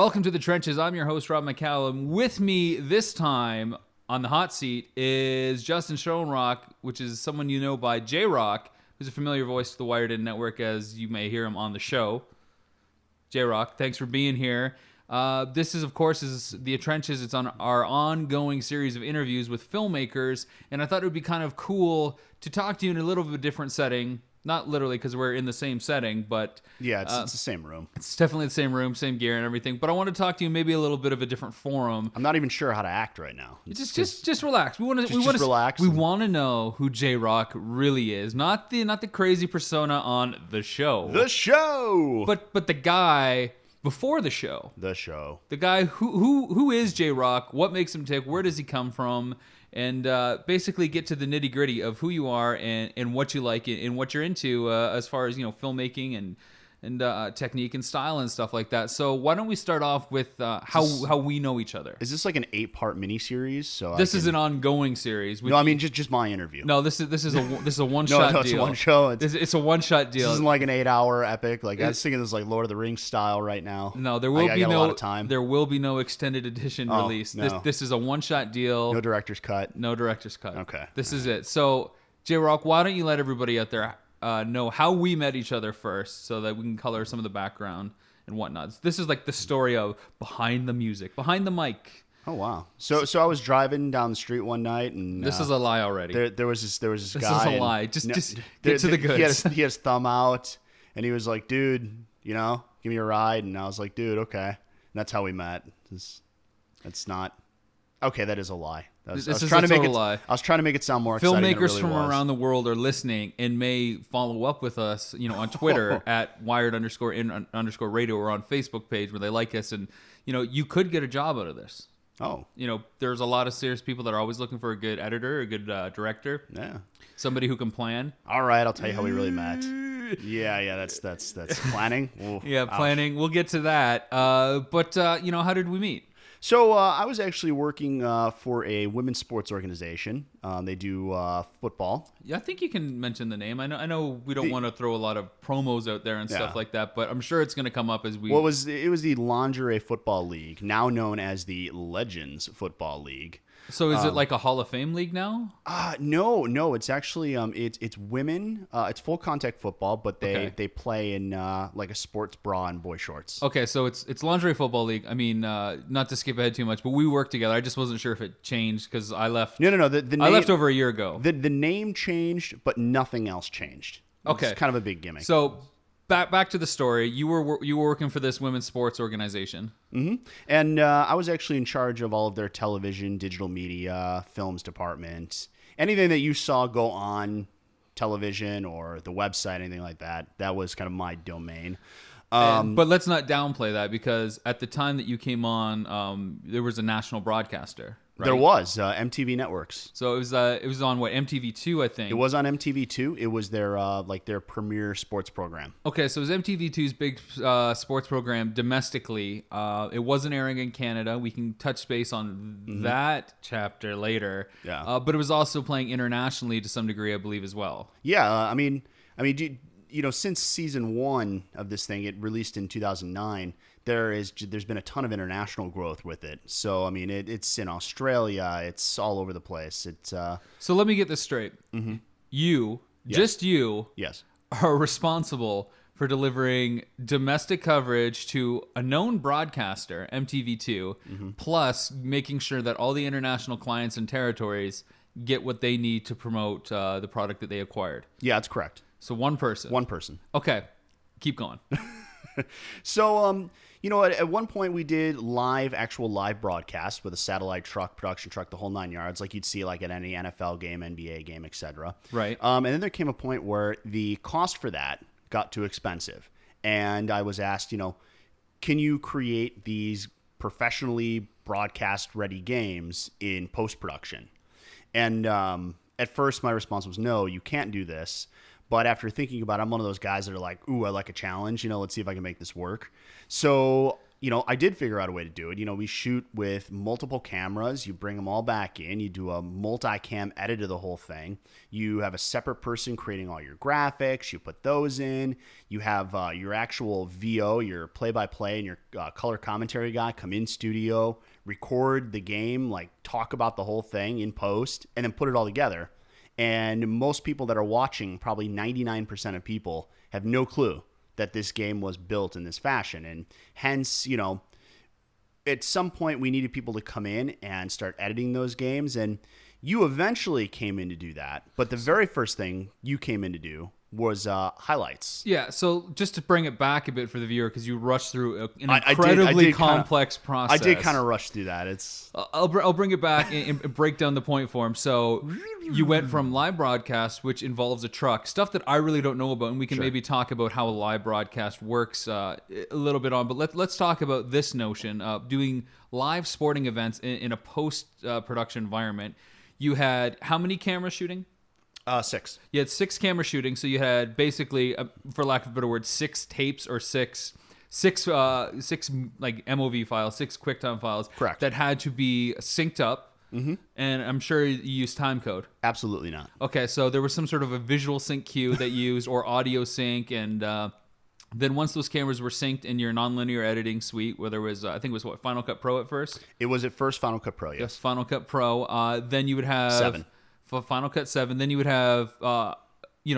Welcome to the Trenches. I'm your host, Rob McCallum. With me this time on the hot seat is Justin Schoenrock, which is someone you know by J-Rock, who's a familiar voice to the Wired In Network, as you may hear him on the show. J-Rock, thanks for being here. This is, of course, is the Trenches. It's on our ongoing series of interviews with filmmakers, and I thought it would be kind of cool to talk to you in a little bit of a different setting. Not literally because we're in the same setting, but... Yeah, it's the same room. It's definitely the same room, same gear and everything. But I want to talk to you maybe a little bit of a different forum. I'm not even sure how to act right now. Just relax. We want to relax. We want to know who J-Rock really is, not the crazy persona on the show. The show. But the guy before the show. The show. The guy who is J-Rock? What makes him tick? Where does he come from? And basically get to the nitty gritty of who you are and what you like and what you're into as far as filmmaking and technique and style and stuff like that. So why don't we start off with how we know each other? Is this like an 8-part miniseries? So this is an ongoing series. No, I mean just my interview. No, this is a one shot deal. No, it's one show. It's a one shot deal. This isn't like an 8-hour epic. Like I was thinking this like Lord of the Rings style right now. No, there will be a lot of time. There will be no extended edition release. No. This is a one shot deal. No director's cut. No director's cut. Okay. This is it. So J-Rock, why don't you let everybody out there know how we met each other first, so that we can color some of the background and whatnot. This is like the story of behind the music, behind the mic. Oh wow! So I was driving down the street one night, and this is a lie already. There was this this guy. This is a lie. Just get to the goods. He had his thumb out, and he was like, "Dude, give me a ride." And I was like, "Dude, okay." And that's how we met. That's not okay. That is a lie. This is a total lie. I was trying to make it sound more exciting than it really Filmmakers from was. around the world are listening and may follow up with us, on Twitter at wired_in_radio or on Facebook page where they like us, and you could get a job out of this. Oh, there's a lot of serious people that are always looking for a good editor, a good director. Yeah, somebody who can plan. All right, I'll tell you how we really met. Yeah, that's planning. Ooh, yeah, planning. Ouch. We'll get to that. But how did we meet? So I was actually working for a women's sports organization. They do football. Yeah, I think you can mention the name. I know we don't want to throw a lot of promos out there and stuff like that, but I'm sure it's going to come up as we... Well, it was the Lingerie Football League, now known as the Legends Football League. So is it like a Hall of Fame league now? No. It's actually it's women. It's full contact football, but they play in like a sports bra and boy shorts. Okay, so it's Lingerie Football League. I mean, not to skip ahead too much, but we worked together. I just wasn't sure if it changed because I left. No. The name, I left over a year ago. The name changed, but nothing else changed. Okay, it's kind of a big gimmick. So. Back to the story. You were working for this women's sports organization. Mm-hmm. And I was actually in charge of all of their television, digital media, films department. Anything that you saw go on television or the website, anything like that, that was kind of my domain. But let's not downplay that, because at the time that you came on, there was a national broadcaster. Right? There was MTV Networks. So it was on what, MTV2, I think. It was on MTV2. It was their their premier sports program. Okay, so it was MTV2's big sports program domestically. It wasn't airing in Canada. We can touch base on that chapter later. Yeah. But it was also playing internationally to some degree, I believe, as well. Yeah, I mean, since season 1 of this thing, it released in 2009. There's been a ton of international growth with it. So I mean, it's in Australia. It's all over the place. So let me get this straight. Mm-hmm. You, just you, yes, are responsible for delivering domestic coverage to a known broadcaster, MTV2, plus making sure that all the international clients and territories get what they need to promote the product that they acquired. Yeah, that's correct. So one person. One person. Okay, keep going. So, at one point we did actual live broadcasts with a satellite truck, production truck, the whole 9 yards, like you'd see like at any NFL game, NBA game, etc. Right. And then there came a point where the cost for that got too expensive. And I was asked, can you create these professionally broadcast-ready games in post-production? And at first my response was, no, you can't do this. But after thinking about it, I'm one of those guys that are like, ooh, I like a challenge. Let's see if I can make this work. So, I did figure out a way to do it. We shoot with multiple cameras. You bring them all back in. You do a multi-cam edit of the whole thing. You have a separate person creating all your graphics. You put those in. You have your actual VO, your play-by-play, and your color commentary guy come in studio, record the game, like talk about the whole thing in post, and then put it all together. And most people that are watching, probably 99% of people, have no clue that this game was built in this fashion. And hence, at some point we needed people to come in and start editing those games. And you eventually came in to do that. But the very first thing you came in to do was highlights. Yeah, so just to bring it back a bit for the viewer, because you rushed through an incredibly complex process. I did kind of rush through that. I'll bring it back and break down the point for him. So you went from live broadcast, which involves a truck, stuff that I really don't know about, and we can maybe talk about how a live broadcast works a little bit on. But let's talk about this notion of doing live sporting events in a post-production environment. You had how many cameras shooting? 6. You had 6 camera shooting, so you had basically, for lack of a better word, 6 tapes or six like MOV files, 6 QuickTime files. Correct. That had to be synced up. Mm-hmm. And I'm sure you used time code. Absolutely not. Okay, so there was some sort of a visual sync cue that you used, or audio sync, and then once those cameras were synced in your nonlinear editing suite, where there was, I think it was Final Cut Pro at first? It was at first Final Cut Pro, yes. Final Cut Pro. Then you would have 7. For Final Cut 7, then you would have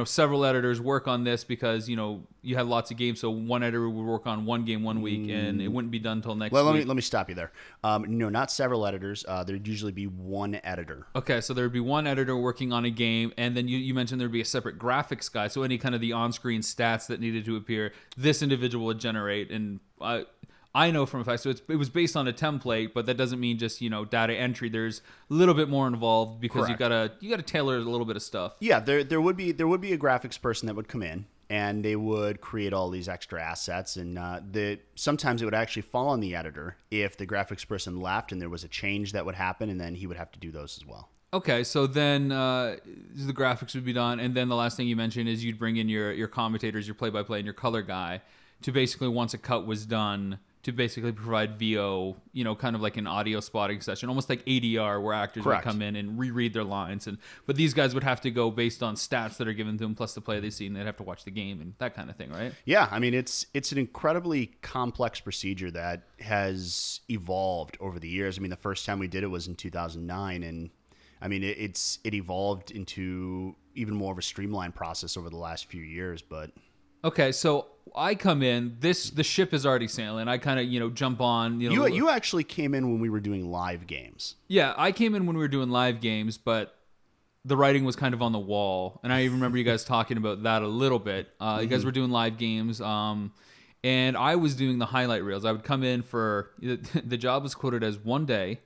several editors work on this, because you had lots of games, so one editor would work on one game one week and it wouldn't be done until next week. Let me stop you there. No, not several editors. There'd usually be one editor. Okay, so there'd be one editor working on a game, and then you mentioned there'd be a separate graphics guy, so any kind of the on-screen stats that needed to appear, this individual would generate. And I know from a fact, so it was based on a template, but that doesn't mean just data entry. There's a little bit more involved, because you gotta tailor a little bit of stuff. Yeah, there would be a graphics person that would come in, and they would create all these extra assets, and sometimes it would actually fall on the editor if the graphics person left and there was a change that would happen, and then he would have to do those as well. Okay, so then the graphics would be done, and then the last thing you mentioned is you'd bring in your commentators, your play-by-play, and your color guy to basically, once a cut was done, to basically provide VO, kind of like an audio spotting session, almost like ADR, where actors would come in and reread their lines. But these guys would have to go based on stats that are given to them, plus the play they've seen. They'd have to watch the game and that kind of thing, right? Yeah, I mean, it's an incredibly complex procedure that has evolved over the years. I mean, the first time we did it was in 2009, and I mean, it evolved into even more of a streamlined process over the last few years, but... Okay, so I come in. The ship is already sailing. I kind of jump on. You actually came in when we were doing live games. Yeah, I came in when we were doing live games, but the writing was kind of on the wall, and I remember you guys talking about that a little bit. You guys were doing live games, and I was doing the highlight reels. I would come in for the job was quoted as 1 day.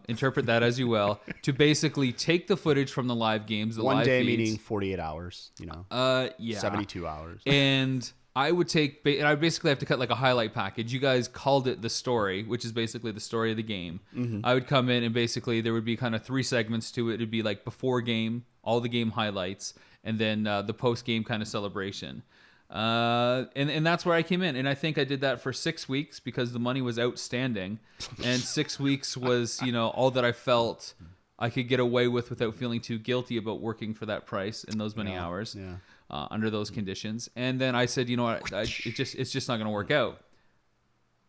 Interpret that as you will, to basically take the footage from the live games, the one live day feeds, meaning 48 hours, 72 hours, and I would I basically have to cut like a highlight package. You guys called it the story, which is basically the story of the game. Mm-hmm. I would come in, and basically there would be kind of 3 segments to it. It'd be like before game, all the game highlights, and then the post game kind of celebration. And that's where I came in, and I think I did that for 6 weeks because the money was outstanding, and 6 weeks was all that I felt I could get away with without feeling too guilty about working for that price in those many hours under those conditions. And then I said, it's just not going to work out.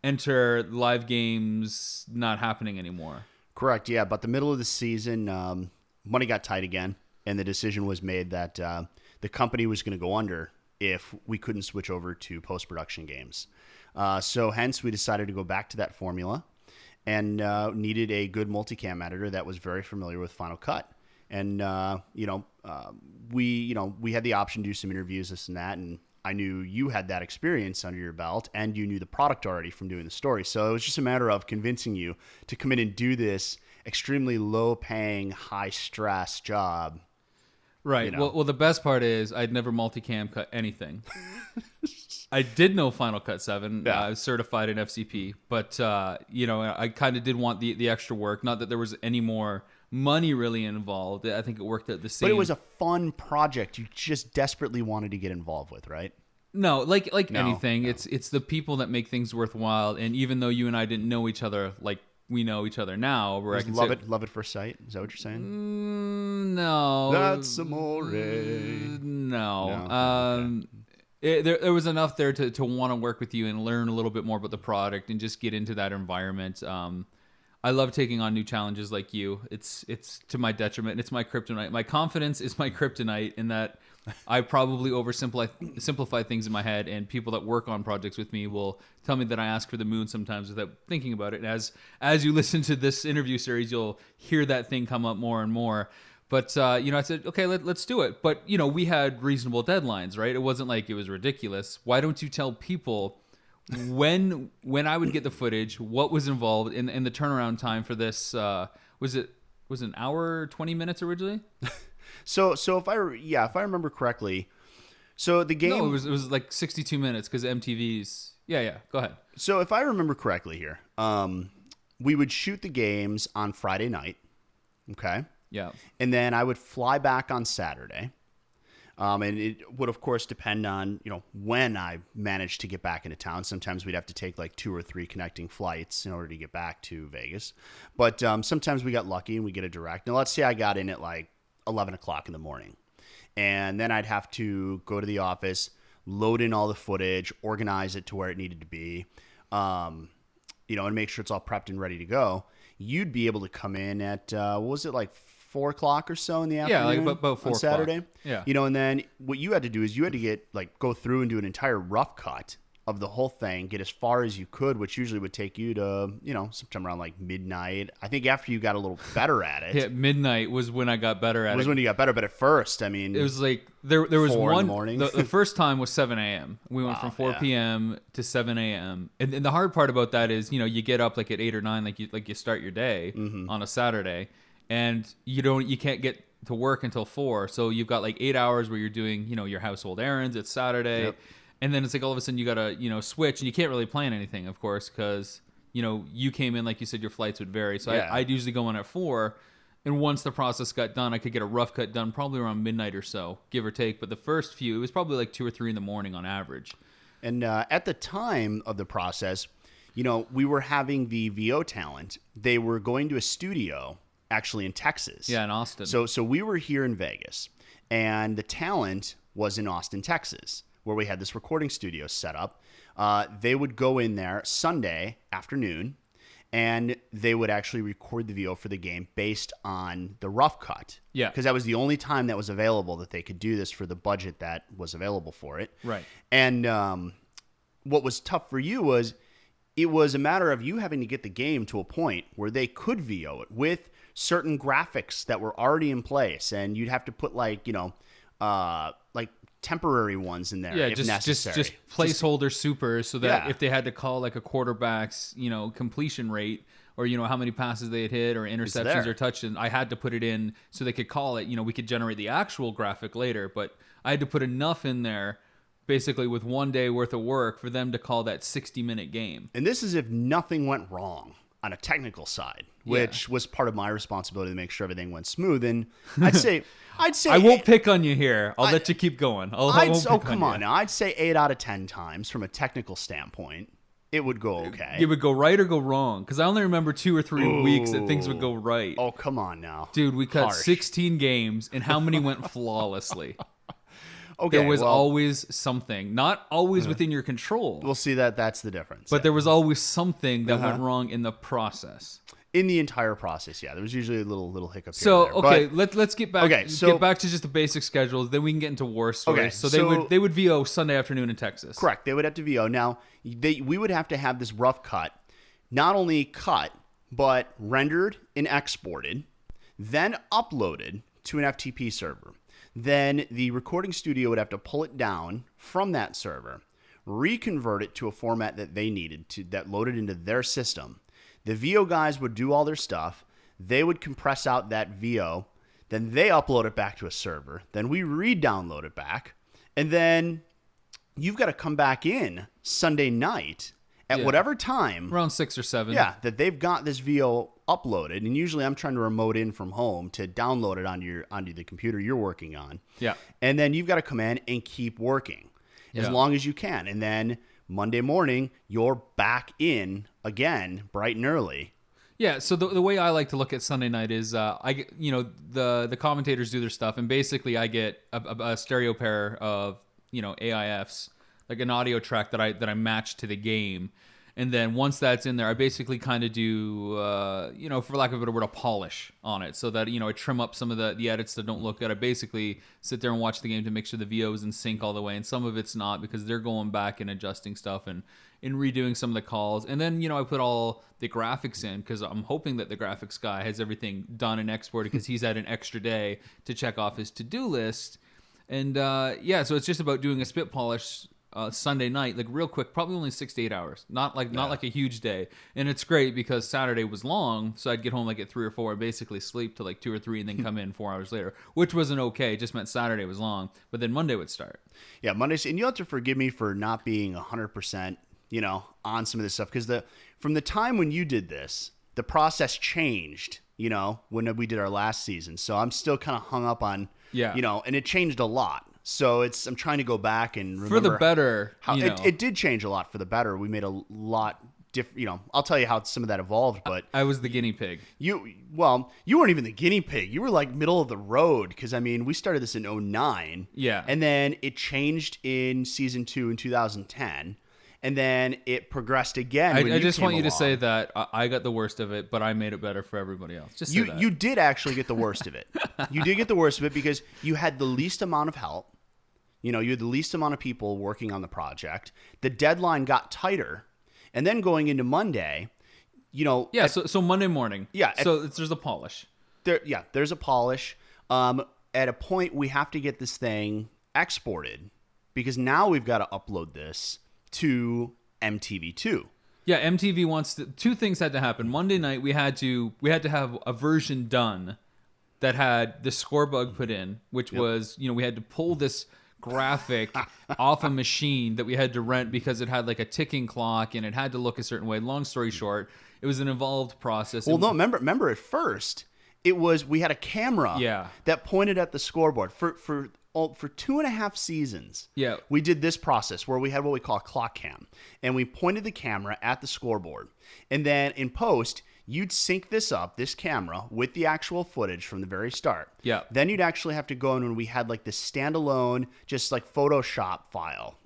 Enter live games not happening anymore. Correct. Yeah, but the middle of the season, money got tight again, and the decision was made that the company was going to go under if we couldn't switch over to post-production games. So hence we decided to go back to that formula, and needed a good multicam editor that was very familiar with Final Cut. And, we had the option to do some interviews, this and that. And I knew you had that experience under your belt, and you knew the product already from doing the story. So it was just a matter of convincing you to come in and do this extremely low paying, high stress job. Right. Well, the best part is I'd never multicam cut anything. I did know Final Cut 7. Yeah. I was certified in FCP, but I kind of did want the extra work. Not that there was any more money really involved. I think it worked out the same. But it was a fun project you just desperately wanted to get involved with, right? No, like No, anything, no. it's the people that make things worthwhile. And even though you and I didn't know each other like we know each other now, where I Just can love say, it first sight. Is that what you're saying? No, That's amore. no. No? Okay. There was enough there to want to work with you and learn a little bit more about the product and just get into that environment. I love taking on new challenges like you. It's to my detriment. It's my kryptonite. My confidence is my kryptonite in that I probably simplify things in my head, and people that work on projects with me will tell me that I ask for the moon sometimes without thinking about it. And as you listen to this interview series, you'll hear that thing come up more and more. But I said, okay, let's do it. But we had reasonable deadlines, right? It wasn't like it was ridiculous. Why don't you tell people when I would get the footage, what was involved in the turnaround time for this? Was it an hour, 20 minutes originally? So if I remember correctly, so the game. No, it was like 62 minutes because MTV's. Yeah. Go ahead. So if I remember correctly here, we would shoot the games on Friday night. Okay. Yeah. And then I would fly back on Saturday. And it would, of course, depend on, when I managed to get back into town. Sometimes we'd have to take like 2 or 3 connecting flights in order to get back to Vegas. But sometimes we got lucky and we get a direct. Now, let's say I got in at like 11 o'clock in the morning. And then I'd have to go to the office, load in all the footage, organize it to where it needed to be, and make sure it's all prepped and ready to go. You'd be able to come in at, what was it, like 4 o'clock or so in the afternoon? Yeah, like about 4 on Saturday. Yeah. And then what you had to do is you had to go through and do an entire rough cut of the whole thing, get as far as you could, which usually would take you to, sometime around like midnight. I think after you got a little better at it. Yeah, midnight was when I got better at it. It was when you got better, but at first, I mean. It was like, there was 4 one. in the morning. The first time was 7 a.m. We went from 4 p.m. to 7 a.m. And the hard part about that is, you get up like at 8 or 9, like you start your day on a Saturday, and you can't get to work until 4. So you've got like 8 hours where you're doing, your household errands. It's Saturday. Yep. And then it's like all of a sudden you got to, switch, and you can't really plan anything, of course, because, you came in, like you said, your flights would vary. So Yeah. I'd usually go in at 4. And once the process got done, I could get a rough cut done probably around midnight or so, give or take. But the first few, it was probably like 2 or 3 in the morning on average. And at the time of the process, we were having the VO talent. They were going to a studio actually in Texas. Yeah, in Austin. So we were here in Vegas, and the talent was in Austin, Texas, where we had this recording studio set up. They would go in there Sunday afternoon, and they would actually record the VO for the game based on the rough cut. Yeah. Because that was the only time that was available that they could do this for the budget that was available for it. Right. And what was tough for you was it was a matter of you having to get the game to a point where they could VO it with certain graphics that were already in place. And you'd have to put like temporary ones in there if necessary. Just placeholder supers so that Yeah. if they had to call like a quarterback's, completion rate or, how many passes they had hit or interceptions there. or touchdowns, I had to put it in so they could call it. We could generate the actual graphic later, but I had to put enough in there basically with 1 day worth of work for them to call that 60-minute game. And this is if nothing went wrong on a technical side, which was part of my responsibility to make sure everything went smooth. And I'd say I won't pick on you here. I'll let you keep going. Come on now. I'd say 8 out of 10 times from a technical standpoint, it would go okay. It would go right or go wrong, because I only remember 2 or 3 weeks that things would go right. Oh, come on now. Dude, we cut Harsh. 16 games, and how many went flawlessly? Okay, There was always something. Not always within your control, We'll see that's the difference. but there was always something that went wrong in the process. In the entire process, there was usually a little hiccup here So, and there. okay, But let's get back get back to just the basic schedules, then we can get into war stories. Okay, so so- they would VO Sunday afternoon in Texas. correct, they would have to VO. Now, we would have to have this rough cut, not only cut, but rendered and exported, then uploaded to an FTP server. Then the recording studio would have to pull it down from that server, reconvert it to a format that they needed that loaded into their system. The VO guys would do all their stuff. They would compress out that VO. Then they upload it back to a server. Then we re-download it back. And then you've got to come back in Sunday night at whatever time. Around 6 or 7. Yeah, that they've got this VO uploaded. And usually I'm trying to remote in from home to download it onto the computer you're working on. Yeah. And then you've got to come in and keep working. as Yeah. long as you can. And then Monday morning, you're back in again, bright and early. Yeah, so the way I like to look at Sunday night is I get, the commentators do their stuff, and basically I get a stereo pair of AIFs, like an audio track that I match to the game, and then once that's in there, I basically kind of do for lack of a better word, a polish on it, so that I trim up some of the edits that don't look good. I basically sit there and watch the game to make sure the VO is in sync all the way, and some of it's not because they're going back and adjusting stuff and redoing some of the calls. And then I put all the graphics in because I'm hoping that the graphics guy has everything done and exported because he's had an extra day to check off his to-do list. And so it's just about doing a spit polish Sunday night, like real quick, probably only 6 to 8 hours, not like a huge day. And it's great because Saturday was long, so I'd get home like at 3 or 4 and basically sleep till like 2 or 3 and then come in 4 hours later, which wasn't okay. It just meant Saturday was long, but then Monday would start. Yeah, Mondays, and you'll have to forgive me for not being 100%, on some of this stuff, because from the time when you did this, the process changed, when we did our last season. So I'm still kind of hung up on, and it changed a lot. So I'm trying to go back and remember for the better. How it did change a lot for the better. We made a lot different. I'll tell you how some of that evolved. But I was the guinea pig. You weren't even the guinea pig. You were like middle of the road because we started this in 2009. Yeah, and then it changed in season 2 in 2010. And then it progressed again. I just want you to say that I got the worst of it, but I made it better for everybody else. Just say that. You did actually get the worst of it. You did get the worst of it because you had the least amount of help. You had the least amount of people working on the project. The deadline got tighter. And then going into Monday, so Monday morning. Yeah. So there's a polish. There's a polish. At a point, we have to get this thing exported because now we've got to upload this to MTV2. Yeah, MTV wants to. 2 things had to happen. Monday night, we had to have a version done that had the score bug put in, which was, we had to pull this graphic off a machine that we had to rent because it had like a ticking clock and it had to look a certain way. Long story short, it was an involved process. Well, no, remember at first we had a camera that pointed at the scoreboard for 2.5 seasons. Yeah, we did this process where we had what we call a clock cam, and we pointed the camera at the scoreboard, and then in post you'd sync this camera with the actual footage from the very start. Yeah. Then you'd actually have to go in when we had like this standalone, just like Photoshop file,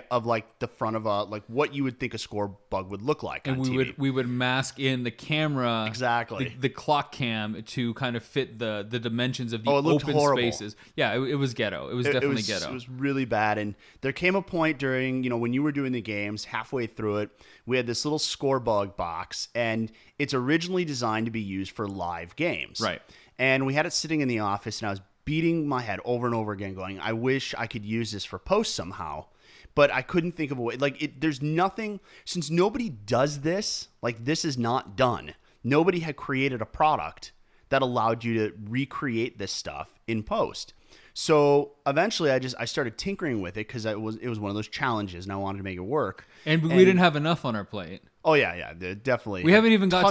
of like the front of like what you would think a score bug would look like and on TV. we would mask in the camera, exactly the clock cam to kind of fit the dimensions of the it looked open horrible. Spaces. Yeah, it was ghetto. It was definitely ghetto. It was really bad. And there came a point during, when you were doing the games, halfway through it, we had this little score bug box, and it's originally designed to be used for live games. Right. And we had it sitting in the office, and I was beating my head over and over again going, I wish I could use this for post somehow. But I couldn't think of a way. There's nothing, since nobody does this, like this is not done. Nobody had created a product that allowed you to recreate this stuff in post. So eventually I started tinkering with it because it was one of those challenges and I wanted to make it work. And we didn't have enough on our plate. Oh yeah, definitely. We haven't even got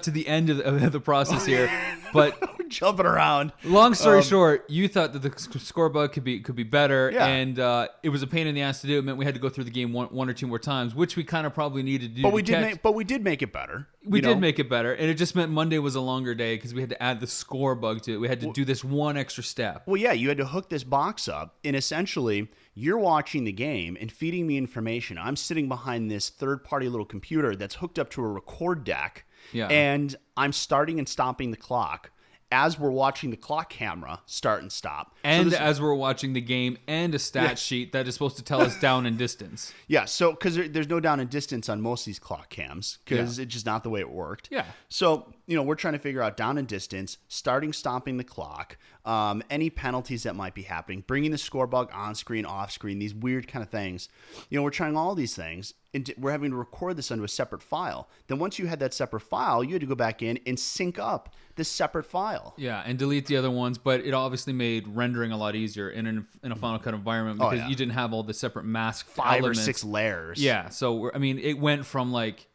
to the end of the process here, but we're jumping around. Long story short, you thought that the score bug could be better, and it was a pain in the ass to do. It meant we had to go through the game one or 2 more times, which we kind of probably needed to do. But we did make it better. We did make it better, and it just meant Monday was a longer day because we had to add the score bug to it. We had to do this one extra step. Well, yeah, you had to hook this box up, and essentially you're watching the game and feeding me information. I'm sitting behind this third-party little computer that's hooked up to a record deck, and I'm starting and stopping the clock as we're watching the clock camera start and stop. And as we're watching the game and a stat sheet that is supposed to tell us down and distance. Yeah, so because there's no down and distance on most of these clock cams because it's just not the way it worked. Yeah. So, we're trying to figure out down and distance, starting, stopping the clock, any penalties that might be happening, bringing the score bug on screen, off screen, these weird kind of things. We're trying all these things. And we're having to record this onto a separate file. Then once you had that separate file, you had to go back in and sync up this separate file. Yeah, and delete the other ones. But it obviously made rendering a lot easier in a Final Cut environment because you didn't have all the separate mask 5 elements. or 6 layers. Yeah, so it went from like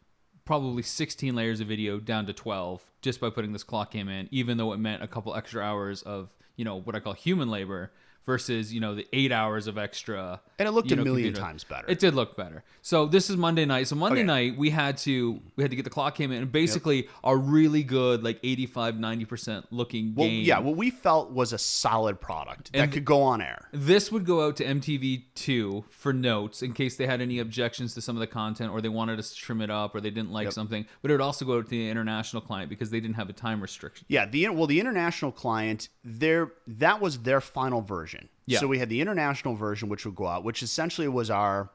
probably 16 layers of video down to 12 just by putting this clock cam in, even though it meant a couple extra hours of what I call human labor versus, the 8 hours of extra. And it looked a million computer. times better. It did look better. So this is Monday night. So Monday night we had to get the clock came in, and basically a really good, like 85, 90% looking game. Yeah, what we felt was a solid product that could go on air. This would go out to MTV2 for notes in case they had any objections to some of the content, or they wanted us to trim it up, or they didn't like something. But it would also go out to the international client because they didn't have a time restriction. Yeah, the international client, that was their final version. Yeah. So we had the international version, which would go out, which essentially was our,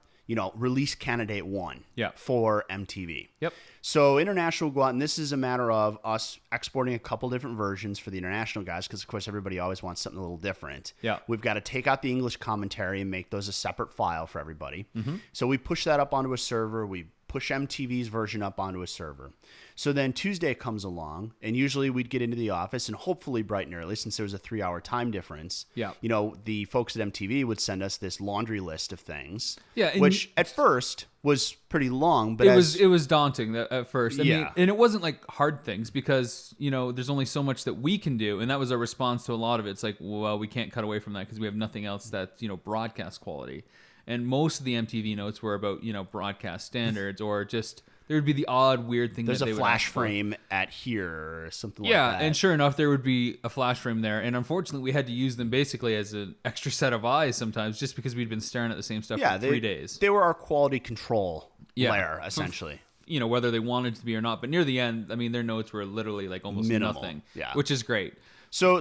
release candidate 1 for MTV. Yep. So international will go out, and this is a matter of us exporting a couple different versions for the international guys, because, of course, everybody always wants something a little different. Yeah. We've got to take out the English commentary and make those a separate file for everybody. Mm-hmm. So we push that up onto a server. We push MTV's version up onto a server. So then Tuesday comes along, and usually we'd get into the office, and hopefully bright and early, since there was a 3-hour time difference. Yeah. The folks at MTV would send us this laundry list of things. Yeah, and which at first was pretty long, but it was daunting at first. I mean, and it wasn't like hard things because there's only so much that we can do, and that was our response to a lot of it. It's like, well, we can't cut away from that because we have nothing else that's broadcast quality. And most of the MTV notes were about broadcast standards, or just there would be the odd weird thing. There's that they a would flash ask for. frame at here or something like Yeah, that. and sure enough, there would be a flash frame there. And unfortunately, we had to use them basically as an extra set of eyes sometimes, just because we'd been staring at the same stuff for 3 days. They were our quality control layer, essentially. Whether they wanted to be or not. But near the end, I mean, their notes were literally like almost Minimal, nothing, yeah. which is great. So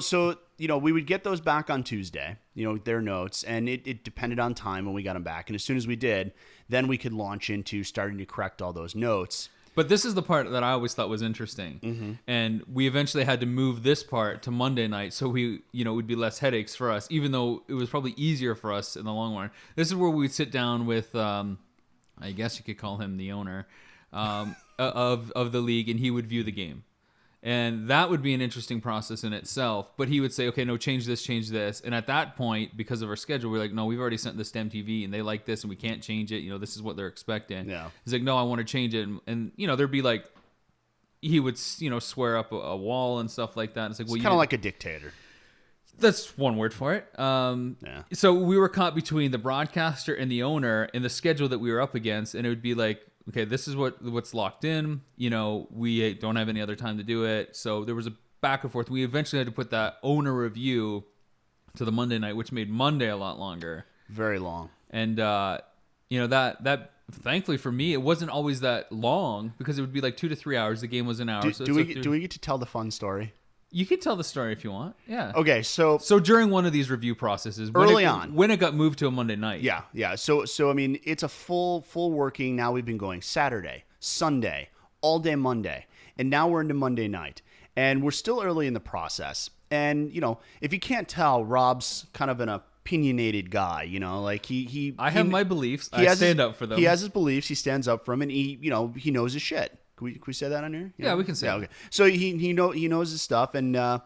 we would get those back on Tuesday, their notes, and it depended on time when we got them back. And as soon as we did, then we could launch into starting to correct all those notes. But this is the part that I always thought was interesting. Mm-hmm. And we eventually had to move this part to Monday night so it would be less headaches for us, even though it was probably easier for us in the long run. This is where we'd sit down with, I guess you could call him the owner of the league, and he would view the game. And that would be an interesting process in itself. But he would say, okay, no, change this. And at that point, because of our schedule, we're like, no, we've already sent this to MTV, and they like this, and we can't change it. This is what they're expecting. Yeah. He's like, no, I want to change it. And there'd be like, he would, swear up a wall and stuff like that. It's like, well, kind of like a dictator. That's one word for it. So we were caught between the broadcaster and the owner in the schedule that we were up against, and it would be like, okay, this is what's locked in. We don't have any other time to do it. So there was a back and forth. We eventually had to put that owner review to the Monday night, which made Monday a lot longer. Very long. And that thankfully for me, it wasn't always that long because it would be like 2 to 3 hours. The game was an hour. Do we get to tell the fun story? You could tell the story if you want. Yeah. Okay, so during one of these review processes, when it got moved to a Monday night. Yeah. So I mean, it's a full working. Now we've been going Saturday, Sunday, all day Monday, and now we're into Monday night, and we're still early in the process. And if you can't tell, Rob's kind of an opinionated guy. Like he I have my beliefs. I stand up for them. He has his beliefs. He stands up for them, and he knows his shit. Can we say that on here? Yeah, we can say. Yeah, okay. So he knows his stuff, and and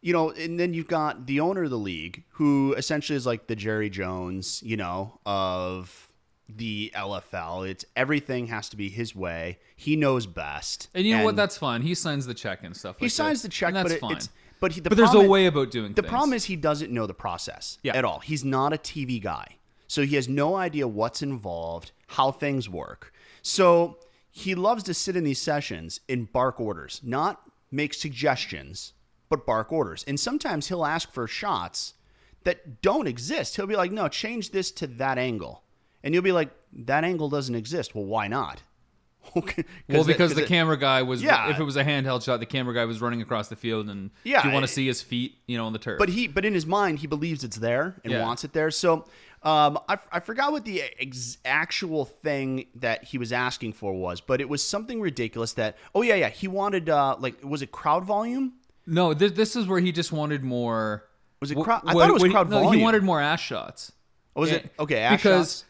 then you've got the owner of the league, who essentially is like the Jerry Jones, of the LFL. It's everything has to be his way. He knows best. And you know what? That's fine. He signs the check and stuff. He signs the check, and that's but fine. But there's a way about doing things. The problem is he doesn't know the process at all. He's not a TV guy, so he has no idea what's involved, how things work. So he loves to sit in these sessions and bark orders, not make suggestions, but bark orders. And sometimes he'll ask for shots that don't exist. He'll be like, no, change this to that angle. And you'll be like, that angle doesn't exist. Well, why not? Because the camera guy was, if it was a handheld shot, the camera guy was running across the field, and you want to see his feet, on the turf. But in his mind, he believes it's there and wants it there. So I forgot what the actual thing that he was asking for was, but it was something ridiculous that, he wanted, was it crowd volume? No, this is where he just wanted more. Was it crowd? I thought it was crowd volume. No, he wanted more ass shots. Was it? Okay, ass because shots.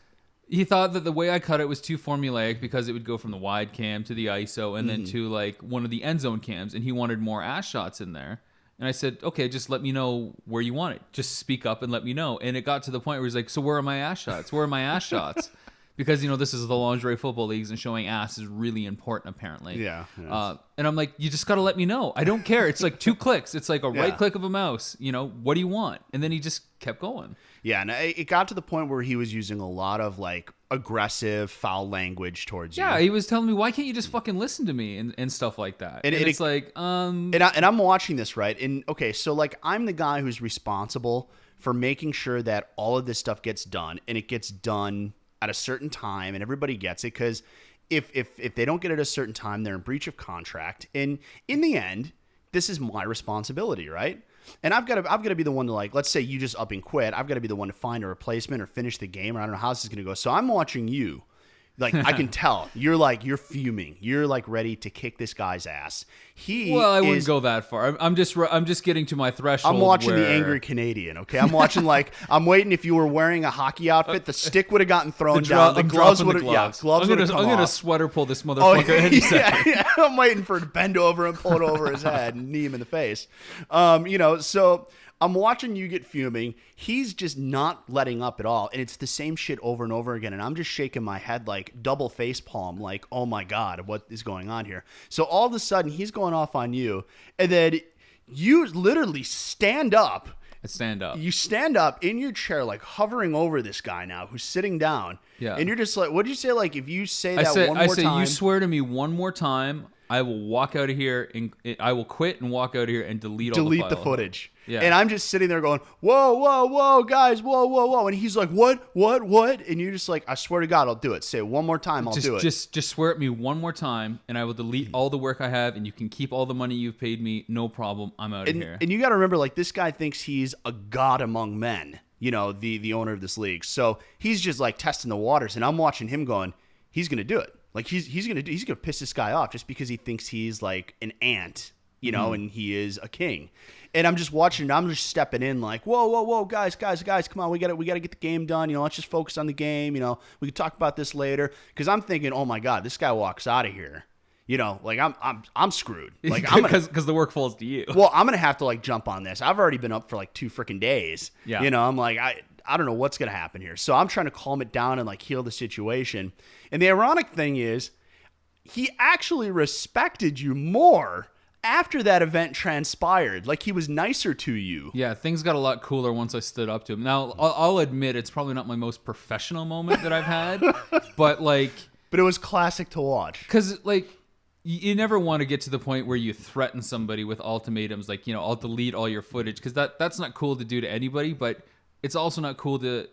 He thought that the way I cut it was too formulaic because it would go from the wide cam to the ISO and then to like one of the end zone cams, and he wanted more ass shots in there. And I said, okay, just let me know where you want it. Just speak up and let me know. And it got to the point where he's like, so where are my ass shots? Where are my ass shots? because this is the lingerie football leagues and showing ass is really important apparently. Yeah. And I'm like, you just got to let me know. I don't care. It's like 2 clicks. It's like a right click of a mouse. What do you want? And then he just kept going. Yeah, and it got to the point where he was using a lot of like aggressive, foul language towards you. Yeah, he was telling me, why can't you just fucking listen to me and stuff like that. And it's like, And I'm watching this, right? And okay, so like I'm the guy who's responsible for making sure that all of this stuff gets done, and it gets done at a certain time, and everybody gets it, because if they don't get it at a certain time, they're in breach of contract. And in the end, this is my responsibility, right? And I've got to be the one to, like, let's say you just up and quit. I've got to be the one to find a replacement or finish the game, or I don't know how this is going to go. So I'm watching you. Like, I can tell you're fuming. You're like ready to kick this guy's ass. I wouldn't go that far. I'm just getting to my threshold. I'm watching the angry Canadian. Okay, I'm watching I'm waiting. If you were wearing a hockey outfit, the stick would have gotten thrown down. The gloves would have. Yeah, gloves would have come off. I'm gonna sweater pull this motherfucker. Yeah. I'm waiting for it to bend over and pull it over his head and knee him in the face. So I'm watching you get fuming. He's just not letting up at all. And it's the same shit over and over again. And I'm just shaking my head like double face palm, like, oh my God, what is going on here? So all of a sudden he's going off on you. And then you literally stand up. You stand up in your chair, like hovering over this guy now who's sitting down. Yeah. And you're just like, what did you say? Like, if you say that one more time. You swear to me one more time, I will walk out of here and I will quit and walk out of here and delete the footage. Yeah. And I'm just sitting there going, whoa, guys, whoa. And he's like, what? And you're just like, I swear to God, I'll do it. Say it one more time, I'll do it. Just swear at me one more time, and I will delete all the work I have, and you can keep all the money you've paid me. No problem. I'm out of here. And you got to remember, like, this guy thinks he's a god among men, the owner of this league. So he's just like testing the waters, and I'm watching him going, he's going to do it. Like, he's going to piss this guy off just because he thinks he's like an ant, and he is a king. And I'm just watching, I'm just stepping in like, whoa, guys, come on, we got to get the game done. Let's just focus on the game. We can talk about this later. Because I'm thinking, oh my God, this guy walks out of here. Like I'm screwed. Like, because the work falls to you. Well, I'm gonna have to like jump on this. I've already been up for like 2 freaking days. Yeah. I'm like, I don't know what's gonna happen here. So I'm trying to calm it down and like heal the situation. And the ironic thing is, he actually respected you more after that event transpired. Like, he was nicer to you. Yeah, things got a lot cooler once I stood up to him. Now, I'll admit it's probably not my most professional moment that I've had, but it was classic to watch. Because, like, you never want to get to the point where you threaten somebody with ultimatums, like, I'll delete all your footage, because that's not cool to do to anybody, but it's also not cool to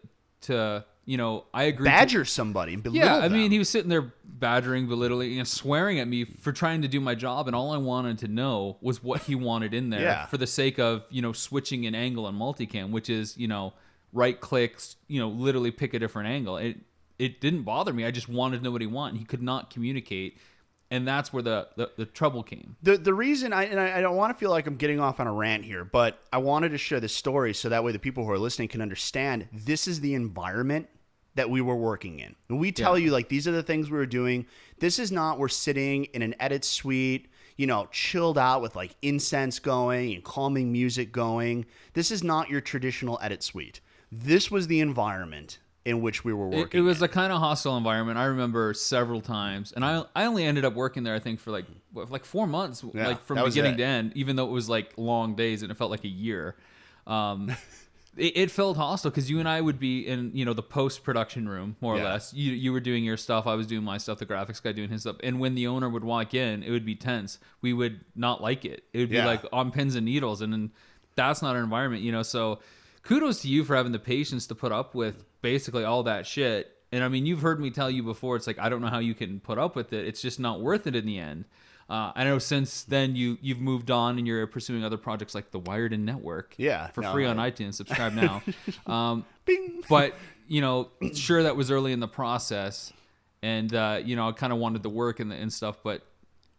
I agree. Badger somebody and belittle them. I mean, he was sitting there badgering, belittling, swearing at me for trying to do my job, and all I wanted to know was what he wanted in there for the sake of, switching an angle on multicam, which is, right clicks, literally pick a different angle. It didn't bother me. I just wanted to know what he wanted. He could not communicate. And that's where the trouble came. The reason, I don't want to feel like I'm getting off on a rant here, but I wanted to share this story so that way the people who are listening can understand this is the environment that we were working in. And we tell you, like, these are the things we were doing. This is not, we're sitting in an edit suite, chilled out with like incense going and calming music going. This is not your traditional edit suite. This was the environment in which we were working. It was a kind of hostile environment. I remember several times, and I only ended up working there, I think, for like 4 months, like from beginning to end, even though it was like long days and it felt like a year. It felt hostile because you and I would be in, the post-production room, more or less. You were doing your stuff, I was doing my stuff, the graphics guy doing his stuff. And when the owner would walk in, it would be tense. We would not like it. It would be like on pins and needles, and then that's not our environment, So kudos to you for having the patience to put up with basically all that shit. And I mean, you've heard me tell you before, it's like, I don't know how you can put up with it. It's just not worth it in the end. I know since then you've moved on and you're pursuing other projects like the Wired In Network for free on iTunes. Subscribe now. Bing. But, sure, that was early in the process. And, I kind of wanted the work and stuff, but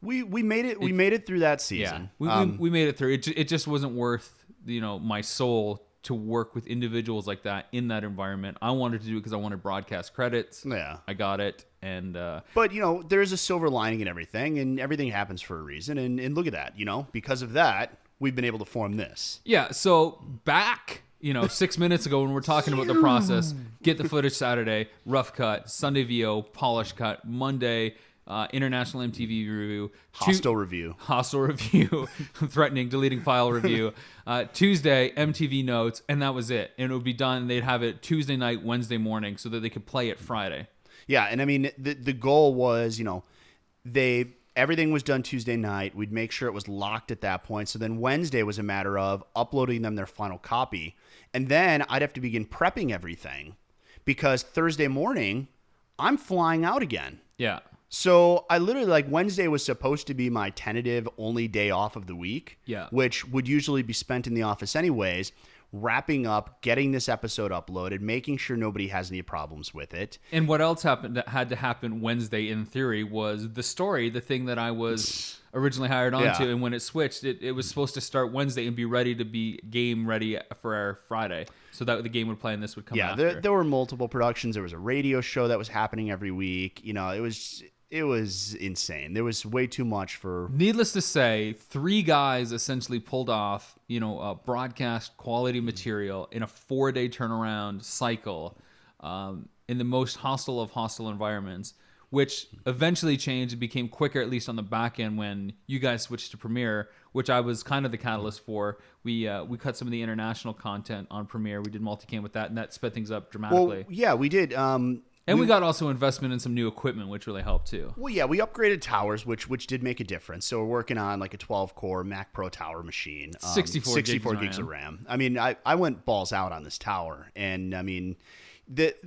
we made it. We made it through that season. Yeah, we made it through. It just wasn't worth, my soul to work with individuals like that in that environment. I wanted to do it because I wanted broadcast credits. Yeah. I got it. And but, there's a silver lining in everything, and everything happens for a reason. And look at that, because of that, we've been able to form this. Yeah. So back 6 minutes ago when we're talking about the process. Get the footage Saturday, rough cut. Sunday VO, polish cut. Monday, international MTV review. Hostile review. Threatening, deleting file review. Tuesday, MTV notes, and that was it. And it would be done. They'd have it Tuesday night, Wednesday morning, so that they could play it Friday. Yeah, and I mean, the goal was, everything was done Tuesday night. We'd make sure it was locked at that point. So then Wednesday was a matter of uploading them their final copy. And then I'd have to begin prepping everything because Thursday morning, I'm flying out again. Yeah. So I literally, Wednesday was supposed to be my tentative only day off of the week, which would usually be spent in the office anyways, wrapping up, getting this episode uploaded, making sure nobody has any problems with it. And what else happened that had to happen Wednesday in theory was the story, the thing that I was originally hired onto. And when it switched, it was supposed to start Wednesday and be ready to be game ready for our Friday. So that the game would play and this would come after. Yeah, there were multiple productions. There was a radio show that was happening every week. It was insane. There was way too much for... Needless to say, 3 guys essentially pulled off, broadcast quality material in a 4-day turnaround cycle in the most hostile of hostile environments, which eventually changed and became quicker, at least on the back end, when you guys switched to Premiere, which I was kind of the catalyst for. We cut some of the international content on Premiere. We did multicam with that, and that sped things up dramatically. Well, yeah, we did. And we got also investment in some new equipment, which really helped too. Well, yeah, we upgraded towers, which did make a difference. So we're working on a 12-core Mac Pro tower machine. 64 gigs of RAM. I mean, I went balls out on this tower. And, I mean,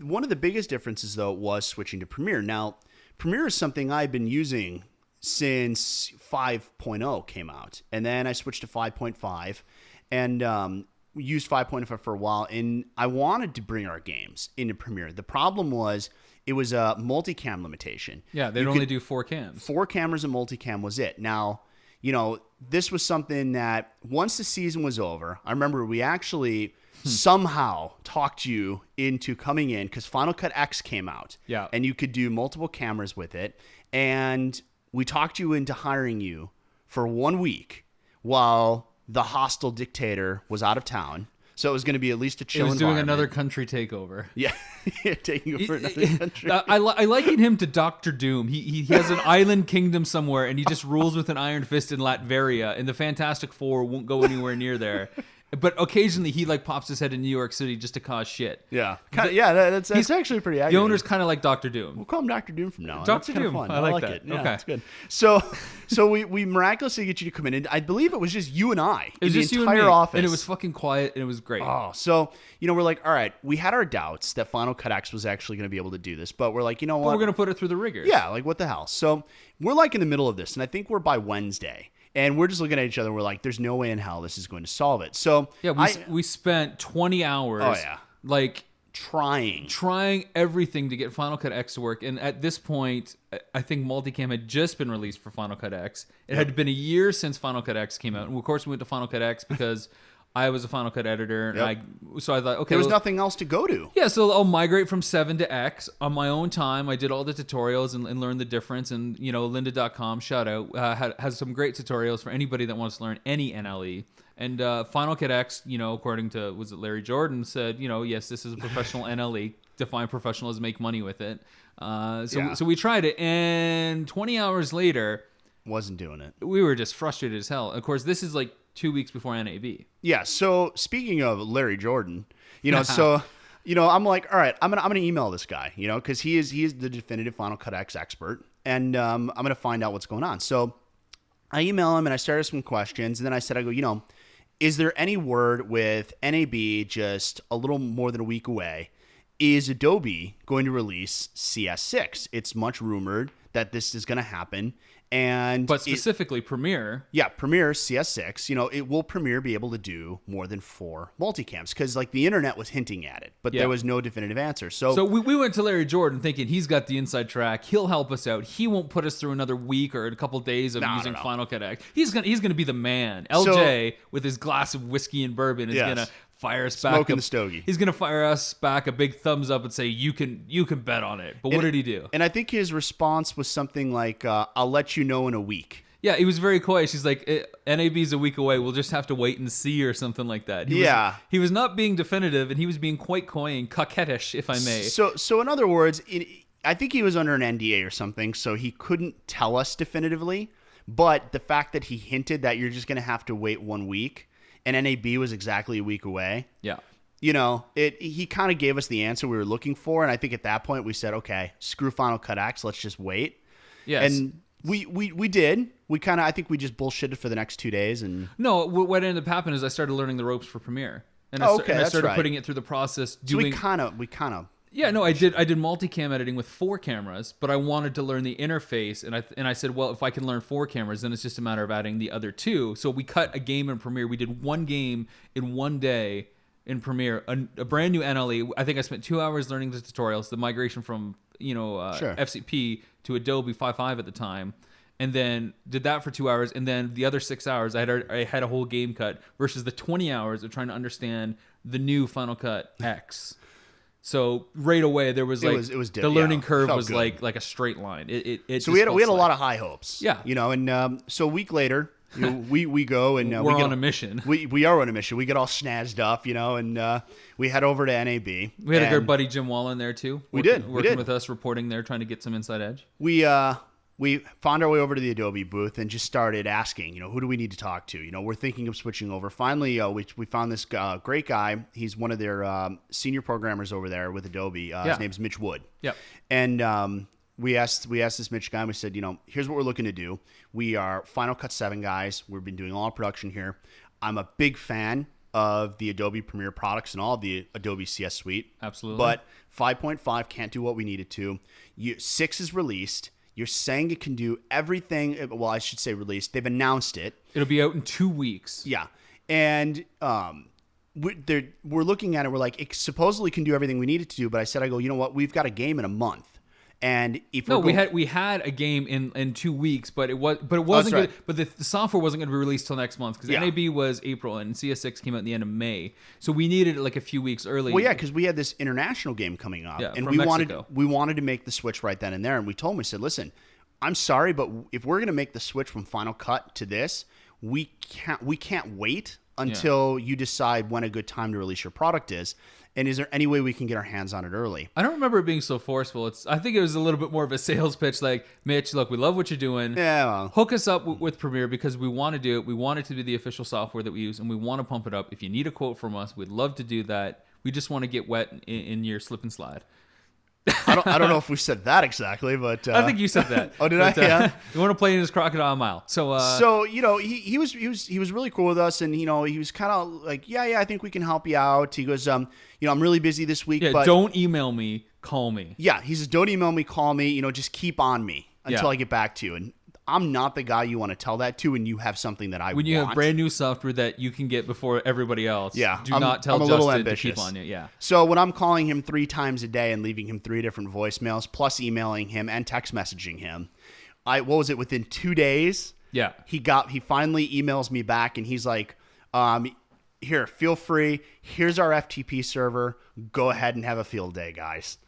one of the biggest differences, though, was switching to Premiere. Now, Premiere is something I've been using since 5.0 came out. And then I switched to 5.5. And... we used 5.5 for a while, and I wanted to bring our games into Premiere. The problem was it was a multicam limitation. Yeah, they'd only do 4 cams. 4 cameras and multicam was it. Now, this was something that once the season was over, I remember we actually somehow talked you into coming in because Final Cut X came out. Yeah. And you could do multiple cameras with it. And we talked you into hiring you for 1 week while the hostile dictator was out of town. So it was going to be at least a chill environment. He was doing another country takeover. Yeah, taking over another country. I liken him to Doctor Doom. He has an island kingdom somewhere, and he just rules with an iron fist in Latveria, and the Fantastic Four won't go anywhere near there. But occasionally he pops his head in New York City just to cause shit. Yeah, that's actually pretty accurate. The owner's kind of like Dr. Doom. We'll call him Dr. Doom from now on. Dr. Doom. Fun. I like that. It. Yeah, okay, that's good. So we miraculously get you to come in, and I believe it was just you and I. It was in just the you entire and me, office, and it was fucking quiet, and it was great. Oh, so we're like, all right, we had our doubts that Final Cut X was actually going to be able to do this, but we're like, you know what? But we're gonna put it through the rigors. Yeah, what the hell? So we're in the middle of this, and I think we're by Wednesday. And we're just looking at each other and we're like, there's no way in hell this is going to solve it. So yeah, we spent 20 hours trying everything to get Final Cut X to work. And at this point, I think multicam had just been released for Final Cut X. It had been a year since Final Cut X came out. And of course we went to Final Cut X because I was a Final Cut editor. And so I thought, okay. There was nothing else to go to. Yeah, so I'll migrate from 7 to X on my own time. I did all the tutorials and learned the difference. And, lynda.com, shout out, has some great tutorials for anybody that wants to learn any NLE. And Final Cut X, according to, was it Larry Jordan, said, yes, this is a professional NLE. Define professional as make money with it. So we tried it. And 20 hours later... wasn't doing it. We were just frustrated as hell. Of course, this is 2 weeks before NAB. Yeah. So speaking of Larry Jordan, I'm like, all right, I'm gonna email this guy, because he is the definitive Final Cut X expert, and I'm gonna find out what's going on. So I email him and I started some questions, and then I said, is there any word with NAB just a little more than a week away? Is Adobe going to release CS6? It's much rumored that this is going to happen. But specifically Premiere. Yeah, Premiere CS6. Will Premiere be able to do more than 4 multicams? Because the internet was hinting at it, but there was no definitive answer. So we went to Larry Jordan thinking he's got the inside track. He'll help us out. He won't put us through another week or a couple days of using Final Cut X. He's gonna be the man. LJ with his glass of whiskey and bourbon is gonna fire us back. Smoking the stogie. He's gonna fire us back a big thumbs up and say you can bet on it. But what did he do? And I think his response was something like, "I'll let you know in a week." Yeah, he was very coy. She's like, NAB's a week away. We'll just have to wait and see or something like that. He was not being definitive, and he was being quite coy and coquettish, if I may. So in other words, I think he was under an NDA or something, so he couldn't tell us definitively. But the fact that he hinted that you're just going to have to wait 1 week, and NAB was exactly a week away. Yeah. You know, he kind of gave us the answer we were looking for, and I think at that point we said, okay, screw Final Cut X, let's just wait. Yes. And we did. I think we just bullshitted for the next 2 days. And no, what ended up happening is I started learning the ropes for Premiere. And I started putting it through the process. So we kind of. Yeah, no, I did multicam editing with 4 cameras, but I wanted to learn the interface, and I said, well, if I can learn 4 cameras, then it's just a matter of adding the other 2. So we cut a game in Premiere. We did 1 game in 1 day in Premiere, a brand new NLE. I think I spent 2 hours learning the tutorials, the migration from FCP to Adobe 5.5 at the time, and then did that for 2 hours, and then the other 6 hours I had a whole game cut versus the 20 hours of trying to understand the new Final Cut X. So right away there was like it was the learning curve was good. like a straight line. So we had a lot of high hopes. Yeah, and so a week later, we go and we're on a mission. We are on a mission. We get all snazzed up, and we head over to NAB. We had a good buddy Jim Wallen there too. Working with us, reporting there, trying to get some inside edge. We found our way over to the Adobe booth and just started asking, who do we need to talk to? We're thinking of switching over. Finally, we found this great guy. He's one of their senior programmers over there with Adobe. His name's Mitch Wood. Yeah. And we asked this Mitch guy, and we said, here's what we're looking to do. We are Final Cut 7 guys. We've been doing all our production here. I'm a big fan of the Adobe Premiere products and all of the Adobe CS suite. Absolutely. But 5.5 can't do what we need it to. 6 is released. You're saying it can do everything. Well, I should say released. They've announced it. It'll be out in 2 weeks. Yeah. And we're looking at it. We're like, it supposedly can do everything we need it to do. But I said, you know what? We've got a game in a month. And if we had a game in 2 weeks, but it wasn't good. But the software wasn't going to be released till next month because NAB was April and CS6 came out in the end of May. So we needed it like a few weeks early. Well, yeah, because we had this international game coming up, and we wanted to make the switch right then and there. And we told him, we said, listen, I'm sorry, but if we're going to make the switch from Final Cut to this, we can't wait until you decide when a good time to release your product is. And is there any way we can get our hands on it early? I don't remember it being so forceful. I think it was a little bit more of a sales pitch like, Mitch, look, we love what you're doing. Yeah. Well. Hook us up with Premiere because we want to do it. We want it to be the official software that we use, and we want to pump it up. If you need a quote from us, we'd love to do that. We just want to get wet in your slip and slide. I don't know if we said that exactly, but I think you said that. Oh, did I? Yeah. You want to play in his crocodile mile. So he was really cool with us, and he was kind of like, yeah, I think we can help you out. He goes, I'm really busy this week. Yeah, but don't email me, call me. Yeah, he says, don't email me, call me. Just keep on me until I get back to you. And I'm not the guy you want to tell that to when you have something that I want. When you have brand new software that you can get before everybody else. Yeah. Do not tell Justin to keep on you. Yeah. So when I'm calling him 3 times a day and leaving him 3 different voicemails, plus emailing him and text messaging him, within 2 days? Yeah. He finally emails me back and he's like, here, feel free. Here's our FTP server. Go ahead and have a field day, guys.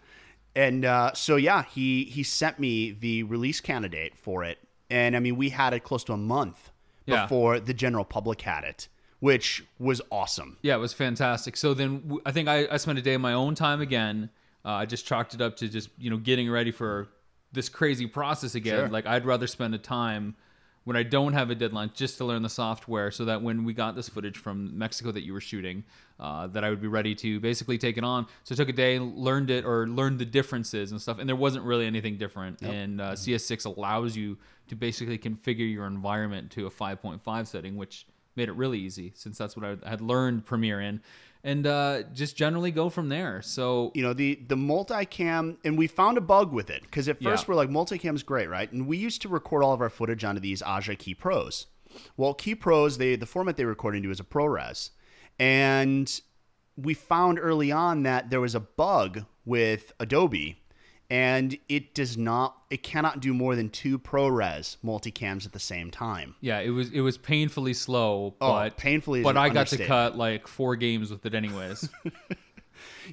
And he sent me the release candidate for it. And, we had it close to a month before the general public had it, which was awesome. Yeah, it was fantastic. So then I think I spent a day of my own time again. I just chalked it up to just, getting ready for this crazy process again. Sure. Like, I'd rather spend a time when I don't have a deadline just to learn the software so that when we got this footage from Mexico that you were shooting, that I would be ready to basically take it on. So I took a day, learned the differences and stuff, and there wasn't really anything different. Yep. And CS6 allows you to basically configure your environment to a 5.5 setting, which made it really easy since that's what I had learned Premiere in. And just generally go from there. So the multicam, and we found a bug with it because at first we're like, multicam's great, right? And we used to record all of our footage onto these Aja Key Pros. Well, Key Pros, the format they record into is a ProRes, and we found early on that there was a bug with Adobe, and it cannot do more than 2 ProRes multicams at the same time. Yeah, it was painfully slow, painfully. But I got to cut like 4 games with it anyways.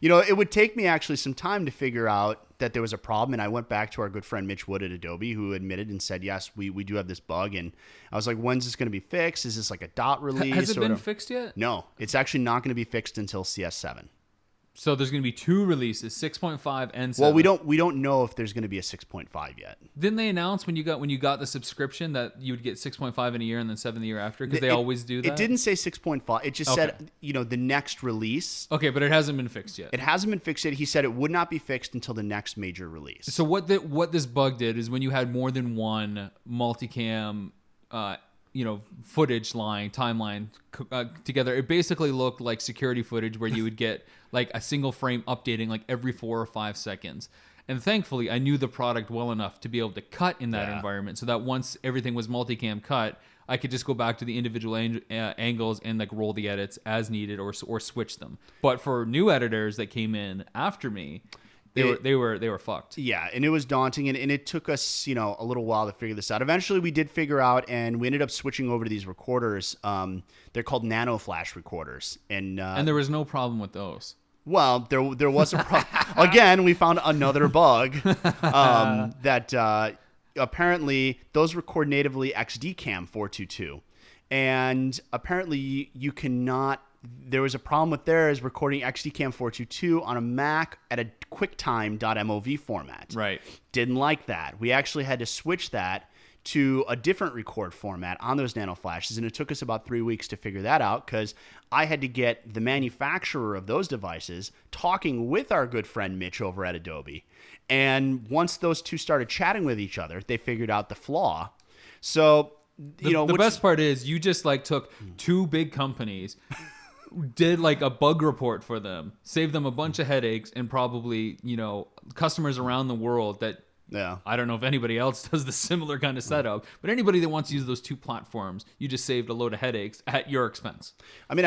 It would take me actually some time to figure out that there was a problem, and I went back to our good friend Mitch Wood at Adobe, who admitted and said, yes, we do have this bug. And I was like, when's this going to be fixed? Is this like a dot release? Has it been fixed yet? No, it's actually not going to be fixed until CS7. So there's going to be 2 releases, 6.5 and 7. Well, we don't know if there's going to be a 6.5 yet. Didn't they announce when you got the subscription that you would get 6.5 in a year and then 7 the year after? Because they always do that. It didn't say 6.5. It just said, the next release. Okay, but it hasn't been fixed yet. It hasn't been fixed yet. He said it would not be fixed until the next major release. So what this bug did is when you had more than one multicam footage timeline together, it basically looked like security footage where you would get like a single frame updating like every 4 or 5 seconds. And thankfully, I knew the product well enough to be able to cut in that environment, so that once everything was multicam cut, I could just go back to the individual angles and like roll the edits as needed or switch them. But for new editors that came in after me, they were fucked. Yeah, and it was daunting, and it took us, a little while to figure this out. Eventually, we did figure out, and we ended up switching over to these recorders. They're called nano flash recorders, and there was no problem with those. Well, there was a problem. Again, we found another bug that apparently those record natively XD-Cam 422, and apparently you cannot. There was a problem with theirs recording XD-Cam 422 on a Mac at a QuickTime.mov format. Right. Didn't like that. We actually had to switch that to a different record format on those nano flashes, and it took us about 3 weeks to figure that out because I had to get the manufacturer of those devices talking with our good friend Mitch over at Adobe. And once those two started chatting with each other, they figured out the flaw. So, the best part is you just like took 2 big companies, did like a bug report for them, saved them a bunch of headaches, and probably, customers around the world that I don't know if anybody else does the similar kind of setup, but anybody that wants to use those 2 platforms, you just saved a load of headaches at your expense. I mean,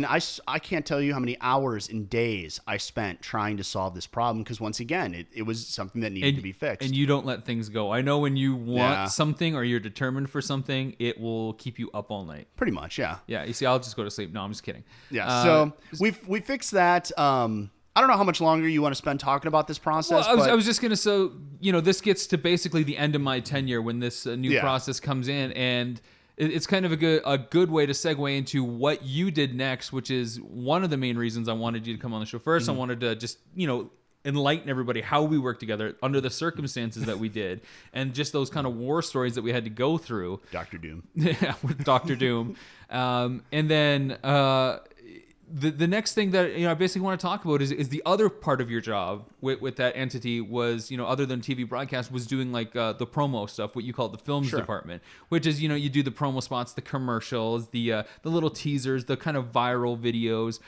I can't tell you how many hours and days I spent trying to solve this problem because once again, it was something that needed to be fixed. And you don't let things go. I know when you want something or you're determined for something, it will keep you up all night. Pretty much, yeah. Yeah, you see, I'll just go to sleep. No, I'm just kidding. Yeah, so we fixed that. I don't know how much longer you want to spend talking about this process. Well, I was just going to, this gets to basically the end of my tenure when this new process comes in, and it's kind of a good way to segue into what you did next, which is one of the main reasons I wanted you to come on the show. First, I wanted to just, enlighten everybody how we work together under the circumstances that we did, and just those kind of war stories that we had to go through. Dr. Doom. Yeah, with Dr. Doom. And then... The next thing that I basically want to talk about is the other part of your job with that entity was, other than TV broadcast, was doing like the promo stuff, what you call the films department, which is, you do the promo spots, the commercials, the little teasers, the kind of viral videos,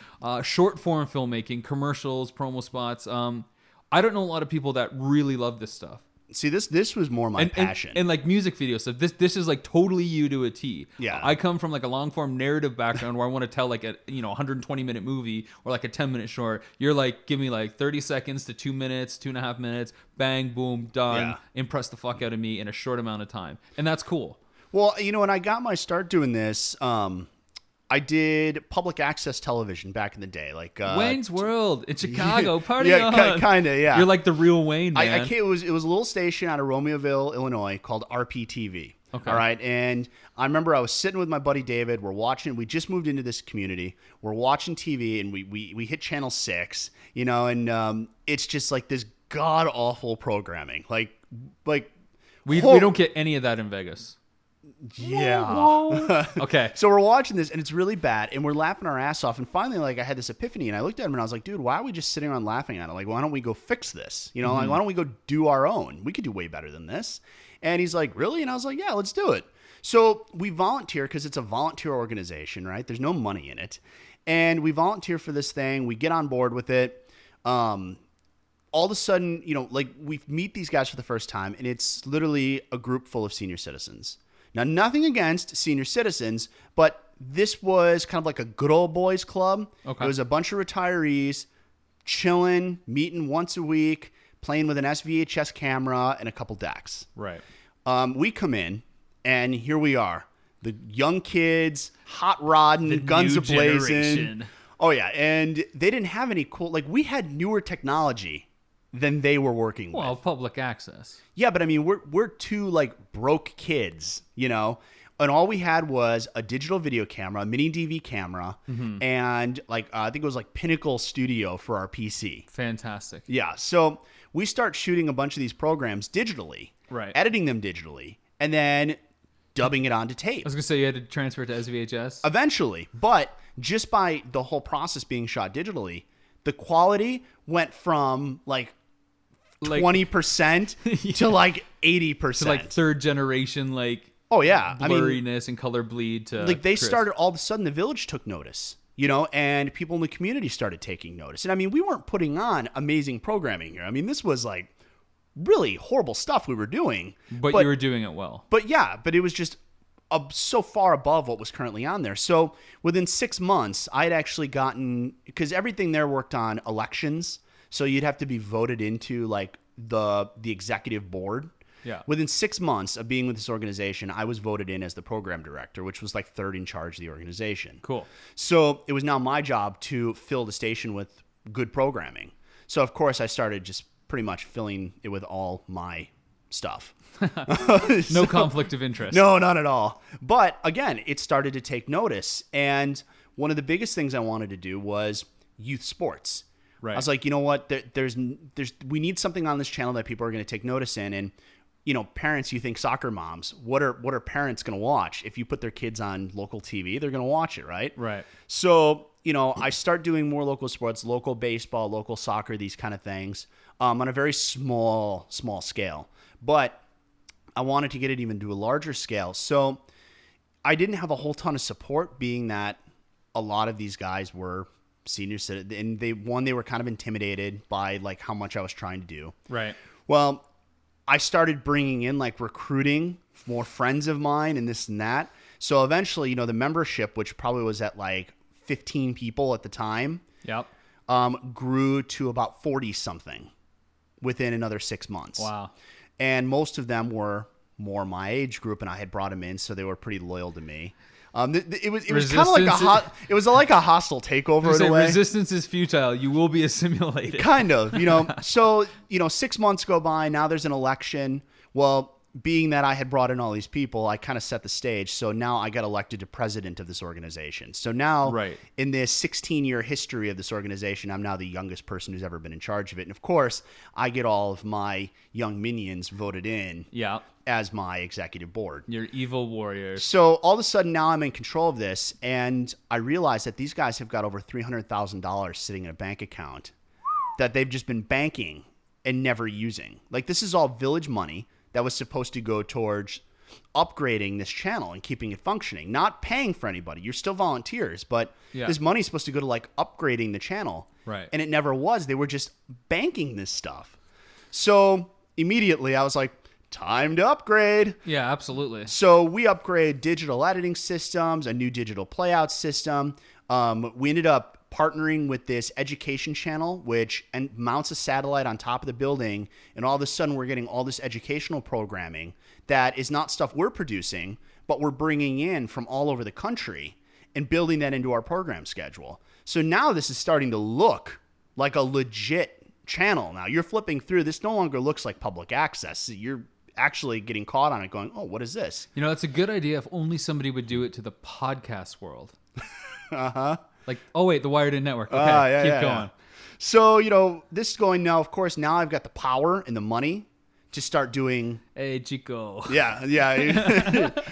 short form filmmaking, commercials, promo spots. I don't know a lot of people that really love this stuff. See, this was more my passion. And like music video stuff. This is like totally you to a T. Yeah. I come from like a long form narrative background where I want to tell like a 120-minute movie or like a 10-minute short. You're like, give me like 30 seconds to 2 minutes, 2.5 minutes, bang, boom, done. Yeah. Impress the fuck out of me in a short amount of time. And that's cool. Well, when I got my start doing this, I did public access television back in the day, like Wayne's World in Chicago. Party on. Kind of, yeah. You're like the real Wayne, man. It was a little station out of Romeoville, Illinois, called RPTV. Okay. All right, and I remember I was sitting with my buddy David. We just moved into this community. We're watching TV, and we hit channel 6, and it's just like this god awful programming, like we don't get any of that in Vegas. Yeah. Okay. So we're watching this, and it's really bad, and we're laughing our ass off. And finally, like, I had this epiphany, and I looked at him, and I was like, dude, why are we just sitting around laughing at it? Like, why don't we go fix this? Like, why don't we go do our own? We could do way better than this. And he's like, really? And I was like, yeah, let's do it. So we volunteer because it's a volunteer organization, right? There's no money in it. And we volunteer for this thing. We get on board with it. All of a sudden, we meet these guys for the first time, and it's literally a group full of senior citizens. Now, nothing against senior citizens, but this was kind of like a good old boys club. Okay. It was a bunch of retirees chilling, meeting once a week, playing with an SVHS camera and a couple decks. Right. We come in, and here we are. The young kids, hot rodding, guns a-blazing. Oh, yeah. And they didn't have any cool... Like, we had newer technology than they were working with. Well, public access. Yeah, but I mean, we're two like broke kids, you know, and all we had was a digital video camera, a mini DV camera, and like I think it was like Pinnacle Studio for our PC. Fantastic. Yeah, so we start shooting a bunch of these programs digitally, Right. editing them digitally, and then dubbing it onto tape. I was gonna say you had to transfer it to SVHS. Eventually, but just by the whole process being shot digitally, the quality went from like 20% to like 80%. To like third generation, like oh yeah, blurriness and color bleed to like they crisp. started all of a sudden the village took notice, you know, and people in the community started taking notice. And I mean, we weren't putting on amazing programming here. I mean, this was like really horrible stuff we were doing, But you were doing it well. But yeah, but it was just so far above what was currently on there. So within 6 months, I had actually gotten, because everything there worked on elections, so you'd have to be voted into like the executive board. Yeah. Within 6 months of being with this organization, I was voted in as the program director, which was like third in charge of the organization. Cool. So it was now my job to fill the station with good programming. So of course I started just pretty much filling it with all my stuff. No conflict of interest. No, not at all. But again, it started to take notice. And one of the biggest things I wanted to do was youth sports. Right. I was like, you know what? We need something on this channel that people are going to take notice in. And, you know, parents, you think soccer moms, what are parents going to watch? If you put their kids on local TV, they're going to watch it, right? Right. So, you know, I start doing more local sports, local baseball, local soccer, these kind of things, on a very small scale. But I wanted to get it even to a larger scale. So I didn't have a whole ton of support, being that a lot of these guys were senior citizens, and they were kind of intimidated by like how much I was trying to do. Right. Well, I started bringing in like recruiting more friends of mine and this and that. So eventually, you know, the membership, which probably was at like 15 people at the time, Yep. grew to about 40 something within another 6 months. Wow. And most of them were more my age group, and I had brought them in, so they were pretty loyal to me. It was kind of like a hostile takeover in a way. Resistance is futile. You will be assimilated. Kind of, you know. So, you know, 6 months go by. Now there's an election. Well, being that I had brought in all these people, I kind of set the stage. So now I got elected to president of this organization. So now, Right. in this 16-year history of this organization, I'm now the youngest person who's ever been in charge of it. And of course, I get all of my young minions voted in Yeah. as my executive board. You're evil warriors. So all of a sudden now I'm in control of this, and I realize that these guys have got over $300,000 sitting in a bank account that they've just been banking and never using. Like, this is all village money that was supposed to go towards upgrading this channel and keeping it functioning, not paying for anybody. You're still volunteers, but this money is supposed to go to like upgrading the channel. Right. And it never was. They were just banking this stuff. So immediately I was like, time to upgrade. Yeah, absolutely. So we upgrade digital editing systems, a new digital playout system. We ended up partnering with this education channel, which mounts a satellite on top of the building. And all of a sudden we're getting all this educational programming that is not stuff we're producing, but we're bringing in from all over the country and building that into our program schedule. So now this is starting to look like a legit channel. Now you're flipping through. This no longer looks like public access. You're actually getting caught on it going, oh, what is this? You know, it's a good idea if only somebody would do it to the podcast world. Uh-huh. Like, oh, wait, the Wired In Network. Okay, keep going. Yeah. So, you know, this is going now, of course, now I've got the power and the money to start doing. Hey, Chico. Yeah.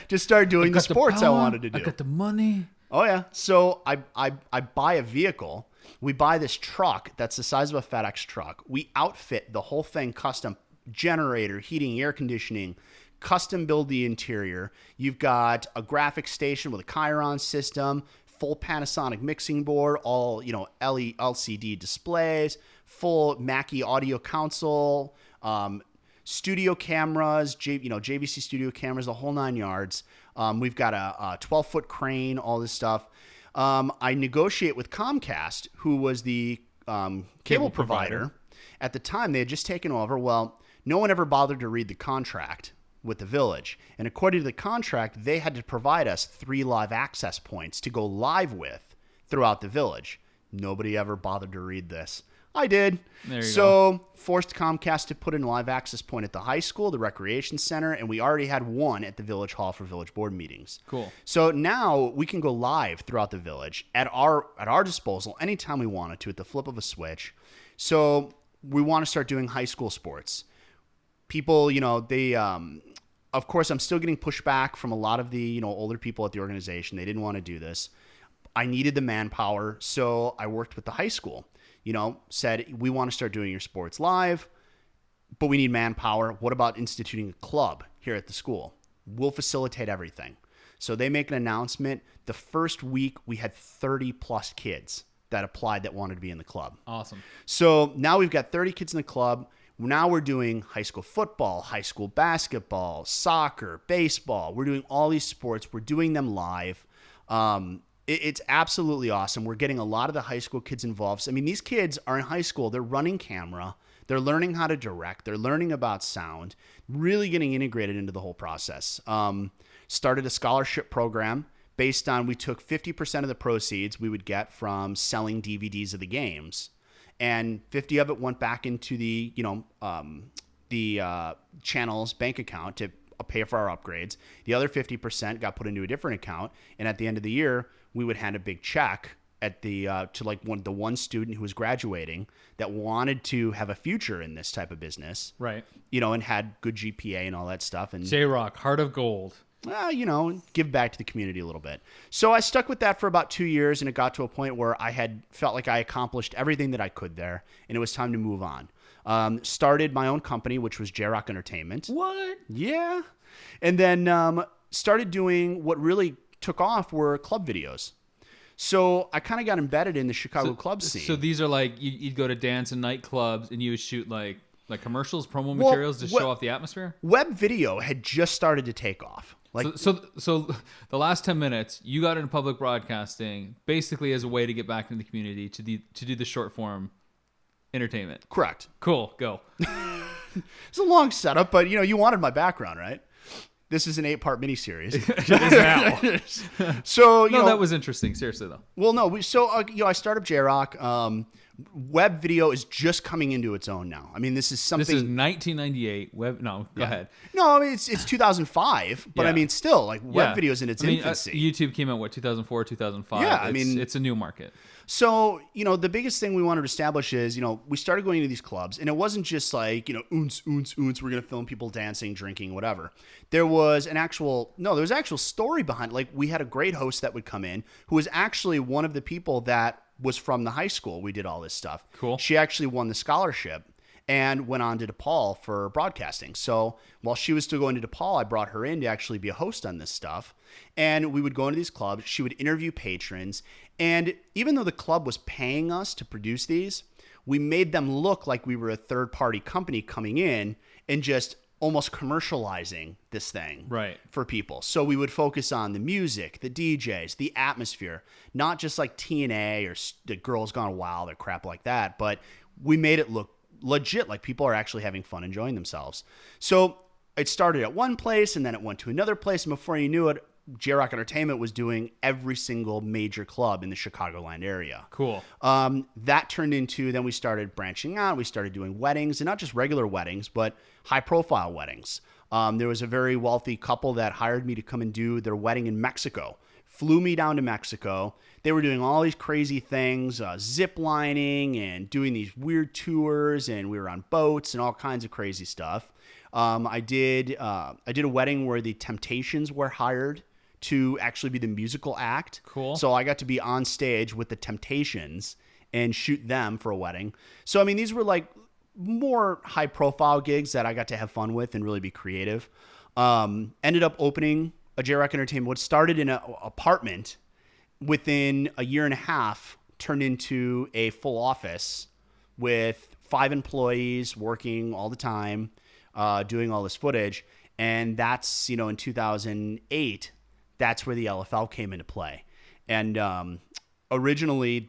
To start doing the sports I wanted to do. I got the money. Oh, yeah. So I buy a vehicle. We buy this truck that's the size of a FedEx truck. We outfit the whole thing custom, generator, heating, air conditioning, custom build the interior. You've got a graphics station with a Chiron system, full Panasonic mixing board, all, you know, LCD displays, full Mackie audio console, studio cameras, JVC studio cameras, the whole 9 yards. We've got a 12-foot crane, all this stuff. I negotiate with Comcast, who was the cable provider. At the time, they had just taken over. Well, no one ever bothered to read the contract with the village. And according to the contract, they had to provide us 3 live access points to go live with throughout the village. Nobody ever bothered to read this. I did. There you so forced Comcast to put in a live access point at the high school, the recreation center, and we already had one at the village hall for village board meetings. Cool. So now we can go live throughout the village at our disposal anytime we wanted to at the flip of a switch. So we want to start doing high school sports. People, they of course I'm still getting pushback from a lot of the, older people at the organization. They didn't want to do this. I needed the manpower, so I worked with the high school. Said, we want to start doing your sports live, but we need manpower. What about instituting a club here at the school? We'll facilitate everything. So they make an announcement. The first week, we had 30 plus kids that applied that wanted to be in the club. Awesome. So now we've got 30 kids in the club. Now we're doing high school football, high school basketball, soccer, baseball. We're doing all these sports. We're doing them live. It's absolutely awesome. We're getting a lot of the high school kids involved. I mean, these kids are in high school. They're running camera. They're learning how to direct. They're learning about sound, really getting integrated into the whole process. Started a scholarship program based on, we took 50% of the proceeds we would get from selling DVDs of the games, and 50 of it went back into the, channel's bank account to pay for our upgrades. The other 50% got put into a different account, and at the end of the year, we would hand a big check at the to the one student who was graduating that wanted to have a future in this type of business, Right. And had good GPA and all that stuff, and J-Rock, Heart of Gold. give back to the community a little bit. So I stuck with that for about 2 years, and it got to a point where I had felt like I accomplished everything that I could there, and it was time to move on. Started my own company, which was J-Rock Entertainment. What? Yeah. And then started doing what really took off were club videos. So I kind of got embedded in the Chicago club scene. So these are like, you'd go to dance and nightclubs and you would shoot like commercials, promo materials to show off the atmosphere? Web video had just started to take off. So the last 10 minutes, you got into public broadcasting basically as a way to get back into the community to do the short form entertainment. Correct. Cool. Go. It's a long setup, but you wanted my background, right? This is an 8-part miniseries. It is now. So that was interesting. Seriously though. Well, no. I started J-Rock. Web video is just coming into its own now. I mean, this is something. This is 1998. Go ahead. No, I mean it's 2005, but Yeah. I mean still web video is in its infancy. YouTube came out 2004, 2005. Yeah, it's a new market. So, the biggest thing we wanted to establish is, we started going to these clubs, and it wasn't just like, oons, oons, oons, we're going to film people dancing, drinking, whatever. There was actual story behind it. Like, we had a great host that would come in who was actually one of the people that was from the high school. We did all this stuff. Cool. She actually won the scholarship and went on to DePaul for broadcasting. So while she was still going to DePaul, I brought her in to actually be a host on this stuff. And we would go into these clubs. She would interview patrons. And even though the club was paying us to produce these, we made them look like we were a third-party company coming in and just almost commercializing this thing for people. So we would focus on the music, the DJs, the atmosphere, not just like TNA or the Girls Gone Wild or crap like that, but we made it look legit, like people are actually having fun, enjoying themselves. So it started at one place, and then it went to another place, and before you knew it, J-Rock Entertainment was doing every single major club in the Chicagoland area. Cool. That turned into, then we started branching out. We started doing weddings, and not just regular weddings, but high-profile weddings. There was a very wealthy couple that hired me to come and do their wedding in Mexico. Flew me down to Mexico. They were doing all these crazy things, zip lining and doing these weird tours, and we were on boats and all kinds of crazy stuff. I did a wedding where the Temptations were hired to actually be the musical act. Cool. So I got to be on stage with the Temptations and shoot them for a wedding. So, I mean, these were like more high profile gigs that I got to have fun with and really be creative. Ended up opening a J-Rock Entertainment. What started in an apartment within a year and a half turned into a full office with 5 employees working all the time, doing all this footage. And that's, in 2008, that's where the LFL came into play. And originally,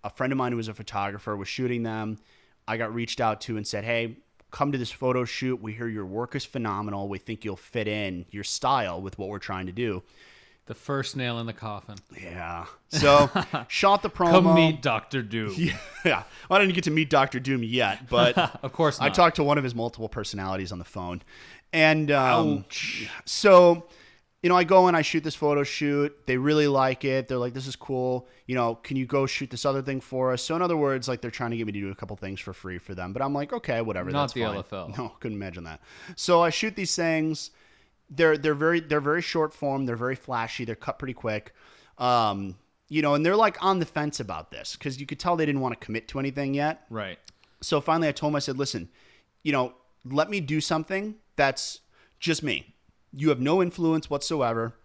a friend of mine who was a photographer was shooting them. I got reached out to and said, hey, come to this photo shoot. We hear your work is phenomenal. We think you'll fit in your style with what we're trying to do. The first nail in the coffin. Yeah. So shot the promo. Come meet Dr. Doom. Yeah. Well, I didn't get to meet Dr. Doom yet, but Of course not. I talked to one of his multiple personalities on the phone. And Ouch. so, I go and I shoot this photo shoot. They really like it. They're like, this is cool. Can you go shoot this other thing for us? So in other words, like they're trying to get me to do a couple things for free for them. But I'm like, okay, whatever. Not that's the fine. LFL. No, couldn't imagine that. So I shoot these things. They're very short form. They're very flashy. They're cut pretty quick. And they're like on the fence about this because you could tell they didn't want to commit to anything yet. Right. So finally I told them, I said, listen, let me do something that's just me. You have no influence whatsoever.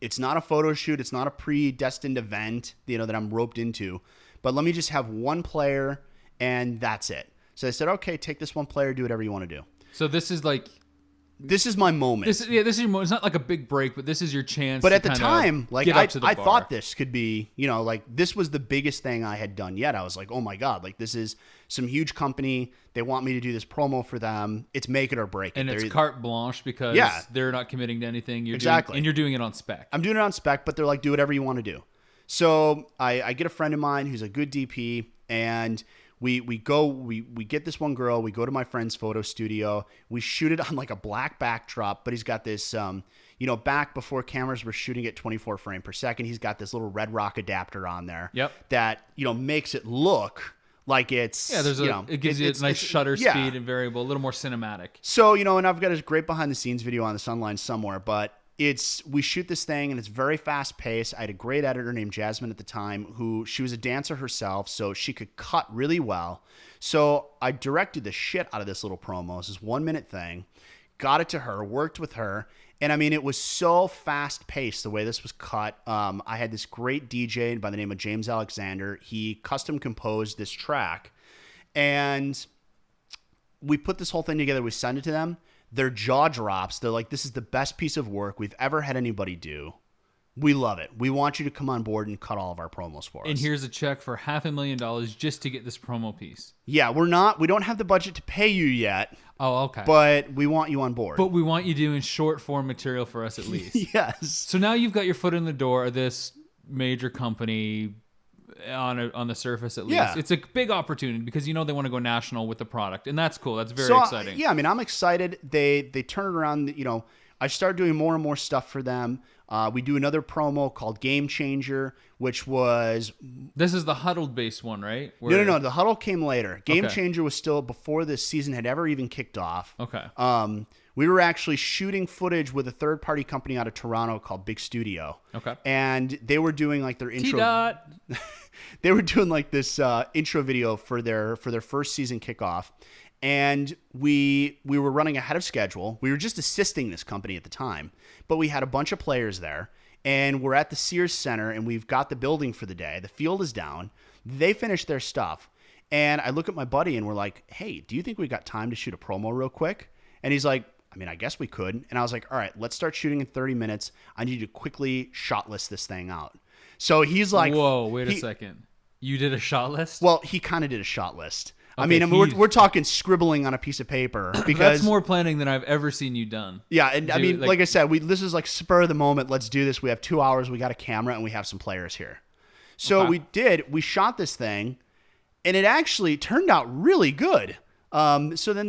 It's not a photo shoot. It's not a predestined event, that I'm roped into. But let me just have one player and that's it. So I said, okay, take this one player, do whatever you want to do. So this is like... This is my moment. This is your moment. It's not like a big break, but this is your chance. But to at the time, like I bar. thought this could be, like this was the biggest thing I had done yet. I was like, oh my God, like this is some huge company. They want me to do this promo for them. It's make it or break it. And it's carte blanche because they're not committing to anything. Exactly. And you're doing it on spec. I'm doing it on spec, but they're like, do whatever you want to do. So I get a friend of mine who's a good DP, and we get this one girl. We go to my friend's photo studio. We shoot it on like a black backdrop, but he's got this, back before cameras were shooting at 24 frames per second. He's got this little Red Rock adapter on there. Yep. That makes it look like it's it gives you a nice shutter speed and variable, a little more cinematic. So and I've got a great behind the scenes video on this online somewhere, but we shoot this thing and it's very fast paced. I had a great editor named Jasmine at the time she was a dancer herself, so she could cut really well. So I directed the shit out of this little promo. This is 1 minute thing, got it to her, worked with her. And I mean, it was so fast paced the way this was cut. I had this great DJ by the name of James Alexander. He custom composed this track and we put this whole thing together. We sent it to them. Their jaw drops. They're like, this is the best piece of work we've ever had anybody do. We love it. We want you to come on board and cut all of our promos for us. And here's a check for $500,000 just to get this promo piece. Yeah, we don't have the budget to pay you yet. Oh, okay. But we want you on board. But we want you doing short form material for us at least. Yes. So now you've got your foot in the door of this major company on the surface at least. Yeah. It's a big opportunity because they want to go national with the product, and that's cool. That's very exciting. Yeah, I mean, I'm excited. They turn it around. I start doing more and more stuff for them. We do another promo called Game Changer, which was... This is the huddled-based one, right? No. The huddle came later. Game Changer was still before this season had ever even kicked off. Okay. We were actually shooting footage with a third-party company out of Toronto called Big Studio. Okay. And they were doing like their intro... T-dot. They were doing like this intro video for their first season kickoff. And we were running ahead of schedule. We were just assisting this company at the time. But we had a bunch of players there. And we're at the Sears Center, and we've got the building for the day. The field is down. They finished their stuff. And I look at my buddy, and we're like, hey, do you think we got time to shoot a promo real quick? And he's like, I mean, I guess we could. And I was like, all right, let's start shooting in 30 minutes. I need you to quickly shot list this thing out. So he's like... Whoa, wait a second. You did a shot list? Well, he kind of did a shot list. Okay, I mean, we're talking scribbling on a piece of paper because that's more planning than I've ever seen you done. Yeah, and I mean, like I said, this is like spur of the moment. Let's do this. We have 2 hours. We got a camera, and we have some players here. So we shot this thing, and it actually turned out really good. So then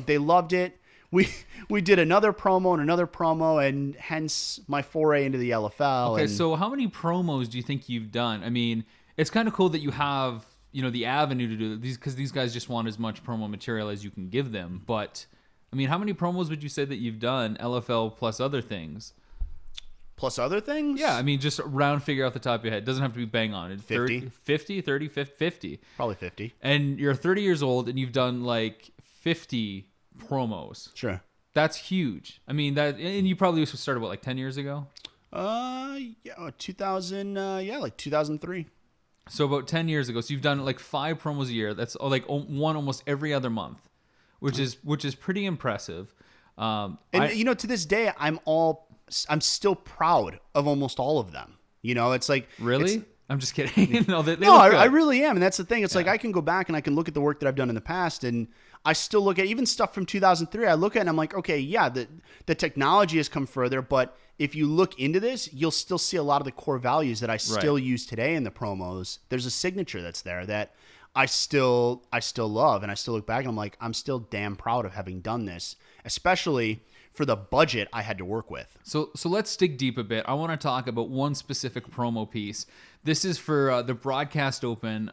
they loved it. We did another promo, and hence my foray into the LFL. Okay, so how many promos do you think you've done? I mean, it's kind of cool that you have the avenue to do these because these guys just want as much promo material as you can give them. But I mean, how many promos would you say that you've done LFL plus other things? Plus other things? Yeah, I mean, just round figure off the top of your head. It doesn't have to be bang on. 50. 50. Probably 50. And you're 30 years old and you've done like 50 promos. Sure. That's huge. I mean, and you probably started, like 10 years ago? Yeah, 2000, like 2003. So about 10 years ago. So you've done like 5 promos a year. That's like one almost every other month, which is pretty impressive. And to this day, I'm still proud of almost all of them. It's like really. I'm just kidding. No, they No, look good. I really am. And that's the thing. It's like I can go back and I can look at the work that I've done in the past, and I still look at even stuff from 2003. I look at it and I'm like, okay, yeah, the technology has come further, but if you look into this, you'll still see a lot of the core values that I still use today in the promos. There's a signature that's there that I still love, and I still look back and I'm like, I'm still damn proud of having done this, especially for the budget I had to work with. So let's dig deep a bit. I want to talk about one specific promo piece. This is for the Broadcast Open,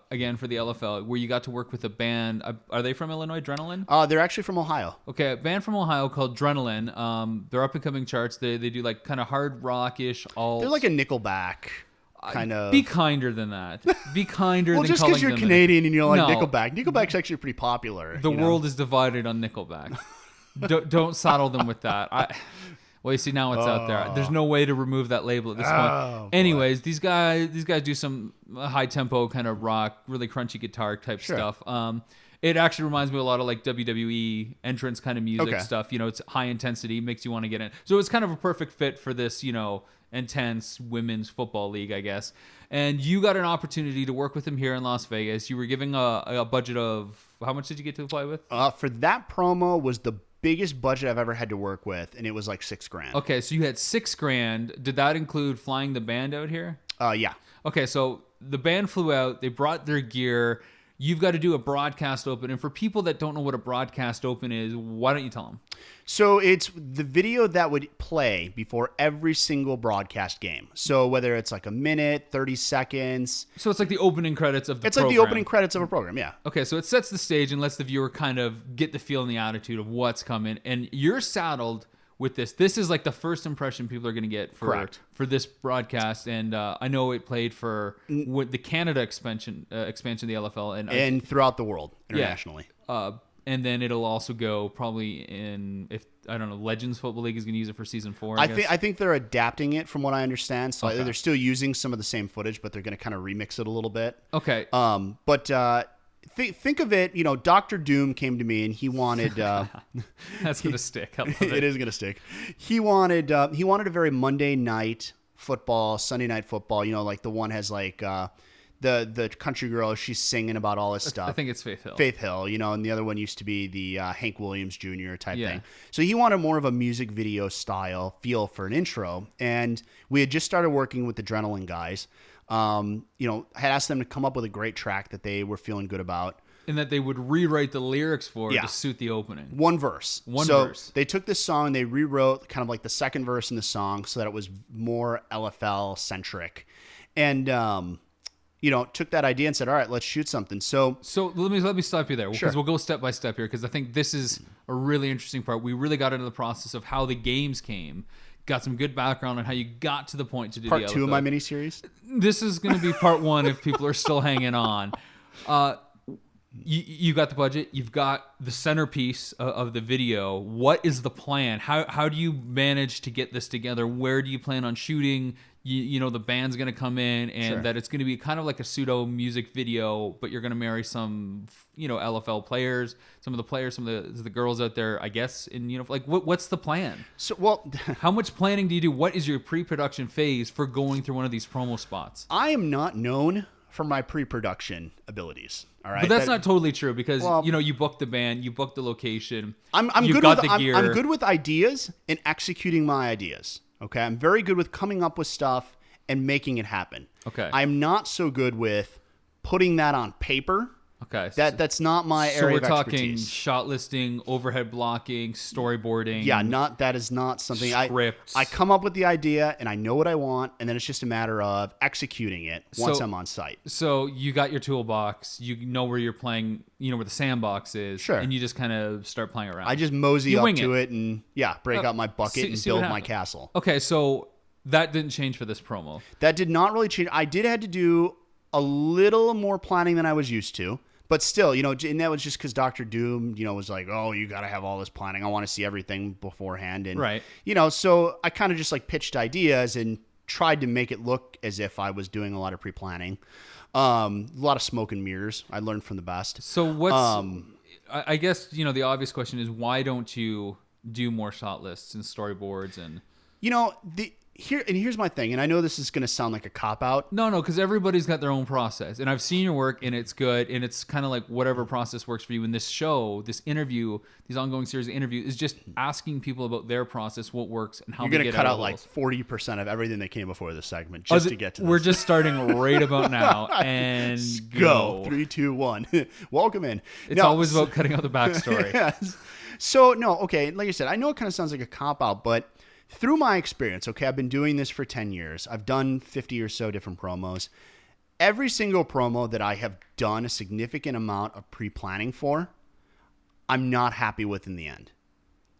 again, for the LFL, where you got to work with a band. Are they from Illinois, Adrenaline? They're actually from Ohio. Okay, a band from Ohio called Adrenaline. They're up-and-coming charts. They do like kind of hard rock-ish alt. They're like a Nickelback kind of. Be kinder than that. Be kinder well, than just calling because you're them Canadian and you don't like No. Nickelback. Nickelback's actually pretty popular. The world is divided on Nickelback. Don't saddle them with that. Well, you see, now it's out there. There's no way to remove that label at this point. Anyways, these guys do some high tempo kind of rock, really crunchy guitar type stuff. It actually reminds me a lot of like WWE entrance kind of music stuff. You know, it's high intensity, makes you want to get in. So it's kind of a perfect fit for this, you know, intense women's football league, I guess. And you got an opportunity to work with them here in Las Vegas. You were giving a budget of, how much did you get to apply with? For that promo was the biggest budget I've ever had to work with, and it was like $6,000. Okay, so you had $6,000. Did that include flying the band out here? Yeah. Okay, so the band flew out. They brought their gear. You've got to do a broadcast open. And for people that don't know what a broadcast open is, why don't you tell them? So it's the video that would play before every single broadcast game. So whether it's like a minute, 30 seconds. So it's like the opening credits of the It's program. like the opening credits of a program, yeah. Okay, so it sets the stage and lets the viewer kind of get the feel and the attitude of what's coming. And you're saddled with this. This is like the first impression people are going to get for this broadcast. And I know it played for the Canada expansion of the LFL. And throughout the world, internationally. Yeah. And then it'll also go probably in, if I don't know, Legends Football League is going to use it for season 4. I think they're adapting it from what I understand. So they're still using some of the same footage, but they're going to kind of remix it a little bit. Okay. But think of it, you know, Dr. Doom came to me and he wanted that's going to stick. I love it. It is going to stick. He wanted a very Monday night football, Sunday night football, you know, like the one has like the country girl, she's singing about all this stuff. I think it's Faith Hill. Faith Hill, you know, and the other one used to be the Hank Williams Jr. type thing. So he wanted more of a music video style feel for an intro. And we had just started working with the Adrenaline guys. You know, had asked them to come up with a great track that they were feeling good about. And that they would rewrite the lyrics for to suit the opening. One verse. So they took this song, they rewrote kind of like the second verse in the song so that it was more LFL centric. And, you know, took that idea and said, all right, let's shoot something. So let me stop you there because we'll go step by step here because I think this is a really interesting part. We really got into the process of how the games came, got some good background on how you got to the point to do part the 2 of my miniseries. This is going to be part 1 if people are still hanging on. You got the budget. You've got the centerpiece of the video. What is the plan? How do you manage to get this together? Where do you plan on shooting? You know, the band's going to come in and that it's going to be kind of like a pseudo music video, but you're going to marry some, you know, LFL players, some of the girls out there, I guess, in, you know, like what's the plan? So, well, how much planning do you do? What is your pre-production phase for going through one of these promo spots? I am not known for my pre-production abilities. All right. But that's not totally true because, you know, you booked the band, you booked the location. I'm good with ideas and executing my ideas. Okay. I'm very good with coming up with stuff and making it happen. Okay. I'm not so good with putting that on paper. Okay. That's not my area of expertise. So we're talking shot listing, overhead blocking, storyboarding. Yeah, that is not something scripts. I come up with the idea and I know what I want, and then it's just a matter of executing it once I'm on site. So you got your toolbox, you know where you're playing, you know where the sandbox is, and you just kind of start playing around. I just mosey up to it and break out my bucket and build my castle. Okay, so that didn't change for this promo. That did not really change. I did have to do a little more planning than I was used to. But still, you know, and that was just because Dr. Doom, you know, was like, oh, you got to have all this planning. I want to see everything beforehand. And, you know, so I kind of just like pitched ideas and tried to make it look as if I was doing a lot of pre-planning. A lot of smoke and mirrors. I learned from the best. So what's, I guess, you know, the obvious question is why don't you do more shot lists and storyboards and... You know, here's my thing, and I know this is going to sound like a cop-out. No, because everybody's got their own process. And I've seen your work, and it's good. And it's kind of like whatever process works for you. In this show, this interview, these ongoing series of interviews, is just asking people about their process, what works, and how You're they going to get cut out out like goals. 40% of everything that came before this segment just to get to this. We're just starting right about now. And go. 3, 2, 1. Welcome in. It's always about cutting out the backstory. Yes. So, no, okay, like I said, I know it kind of sounds like a cop-out, but through my experience, okay, I've been doing this for 10 years. I've done 50 or so different promos. Every single promo that I have done a significant amount of pre-planning for, I'm not happy with in the end.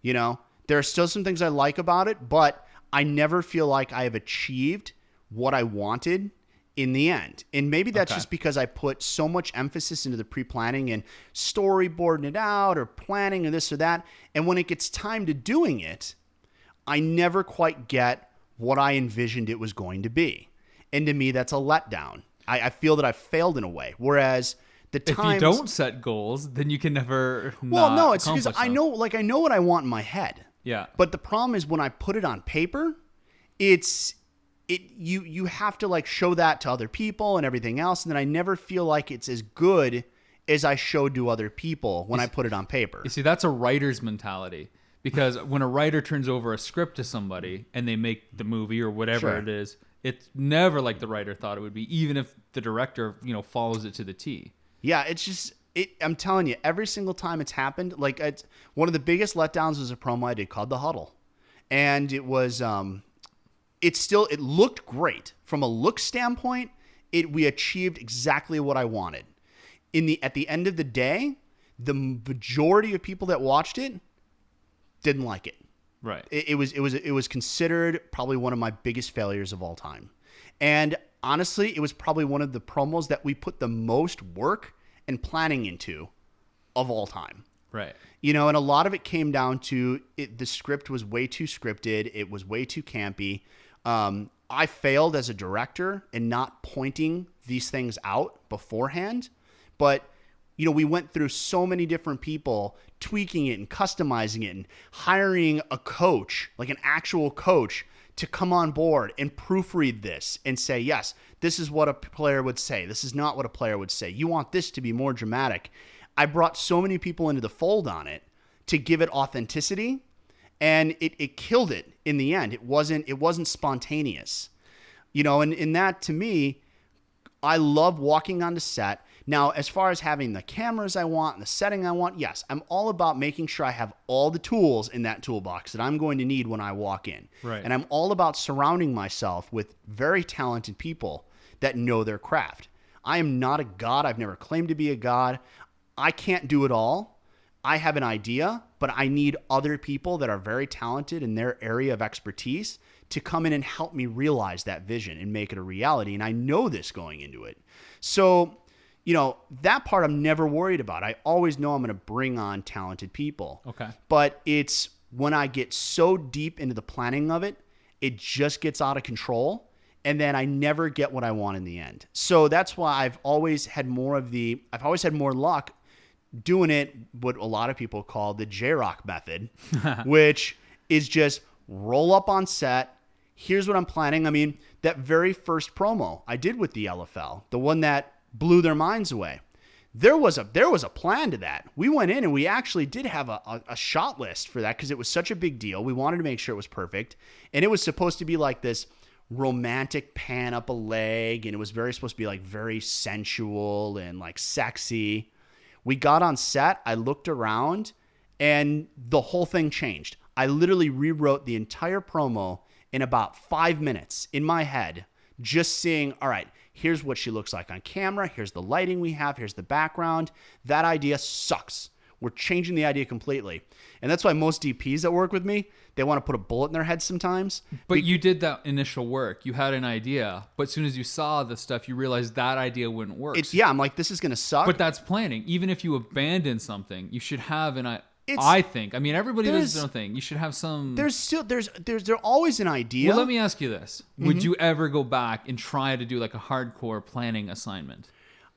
You know, there are still some things I like about it, but I never feel like I have achieved what I wanted in the end. And maybe that's just because I put so much emphasis into the pre-planning and storyboarding it out or planning or this or that. And when it gets time to doing it, I never quite get what I envisioned it was going to be. And to me, that's a letdown. I feel that I've failed in a way. Whereas the times... If you don't set goals, then you can never it's because I know what I want in my head. Yeah. But the problem is when I put it on paper, you have to like show that to other people and everything else. And then I never feel like it's as good as I showed to other people when I put it on paper. You see, that's a writer's mentality. Because when a writer turns over a script to somebody and they make the movie or whatever it is, it's never like the writer thought it would be, even if the director, follows it to the T. Yeah, it's just, I'm telling you, every single time it's happened, like one of the biggest letdowns was a promo I did called The Huddle. And it was, it looked great. From a look standpoint, we achieved exactly what I wanted. At the end of the day, the majority of people that watched it didn't like it. Right. It was considered probably one of my biggest failures of all time. And honestly, it was probably one of the promos that we put the most work and planning into of all time. Right. And a lot of it came down to the script was way too scripted. It was way too campy. I failed as a director in not pointing these things out beforehand. But we went through so many different people tweaking it and customizing it and hiring a coach, like an actual coach, to come on board and proofread this and say, yes, this is what a player would say. This is not what a player would say. You want this to be more dramatic. I brought so many people into the fold on it to give it authenticity, and it killed it in the end. It wasn't spontaneous. And in that, to me, I love walking onto set. Now, as far as having the cameras I want and the setting I want, yes, I'm all about making sure I have all the tools in that toolbox that I'm going to need when I walk in. Right. And I'm all about surrounding myself with very talented people that know their craft. I am not a god. I've never claimed to be a god. I can't do it all. I have an idea, but I need other people that are very talented in their area of expertise to come in and help me realize that vision and make it a reality. And I know this going into it. So, that part I'm never worried about. I always know I'm going to bring on talented people. Okay. But it's when I get so deep into the planning of it, it just gets out of control. And then I never get what I want in the end. So that's why I've always had more luck doing it, what a lot of people call the J-Rock method, which is just roll up on set. Here's what I'm planning. I mean, that very first promo I did with the LFL, the one that blew their minds away. There was a plan to that. We went in and we actually did have a shot list for that because it was such a big deal. We wanted to make sure it was perfect. And it was supposed to be like this romantic pan up a leg, and it was supposed to be like very sensual and like sexy. We got on set, I looked around, and the whole thing changed. I literally rewrote the entire promo in about 5 minutes in my head, just seeing, all right, here's what she looks like on camera. Here's the lighting we have. Here's the background. That idea sucks. We're changing the idea completely. And that's why most DPs that work with me, they want to put a bullet in their head sometimes. But you did that initial work. You had an idea. But as soon as you saw the stuff, you realized that idea wouldn't work. I'm like, this is going to suck. But that's planning. Even if you abandon something, you should have I think. I mean, everybody does their own thing. You should have some... There's always an idea. Well, let me ask you this. Mm-hmm. Would you ever go back and try to do like a hardcore planning assignment?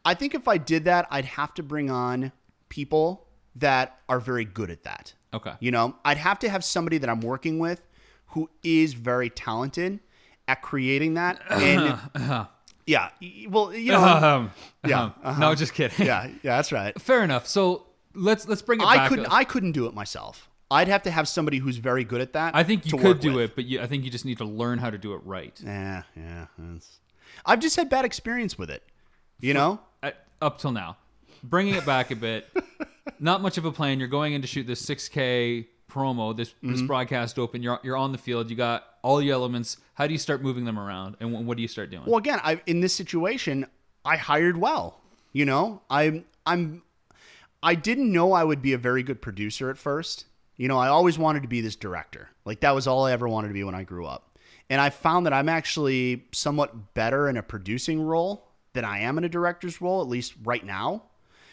I think if I did that, I'd have to bring on people that are very good at that. Okay. I'd have to have somebody that I'm working with who is very talented. at creating that. And yeah, well, you know, No, just kidding. yeah, that's right. Fair enough. So let's bring it back. I couldn't do it myself. I'd have to have somebody who's very good at that. I think you to could work do with. it, but I think you just need to learn how to do it right. Yeah. I've just had bad experience with it. You know, Up till now, bringing it back a bit. Not much of a plan. You're going in to shoot this 6K promo. This broadcast open. You're on the field. You got all your elements. How do you start moving them around, and what do you start doing? Well, again, in this situation, I hired well. You know, I didn't know I would be a very good producer at first. You know, I always wanted to be this director. Like, that was all I ever wanted to be when I grew up. And I found that I'm actually somewhat better in a producing role than I am in a director's role, at least right now.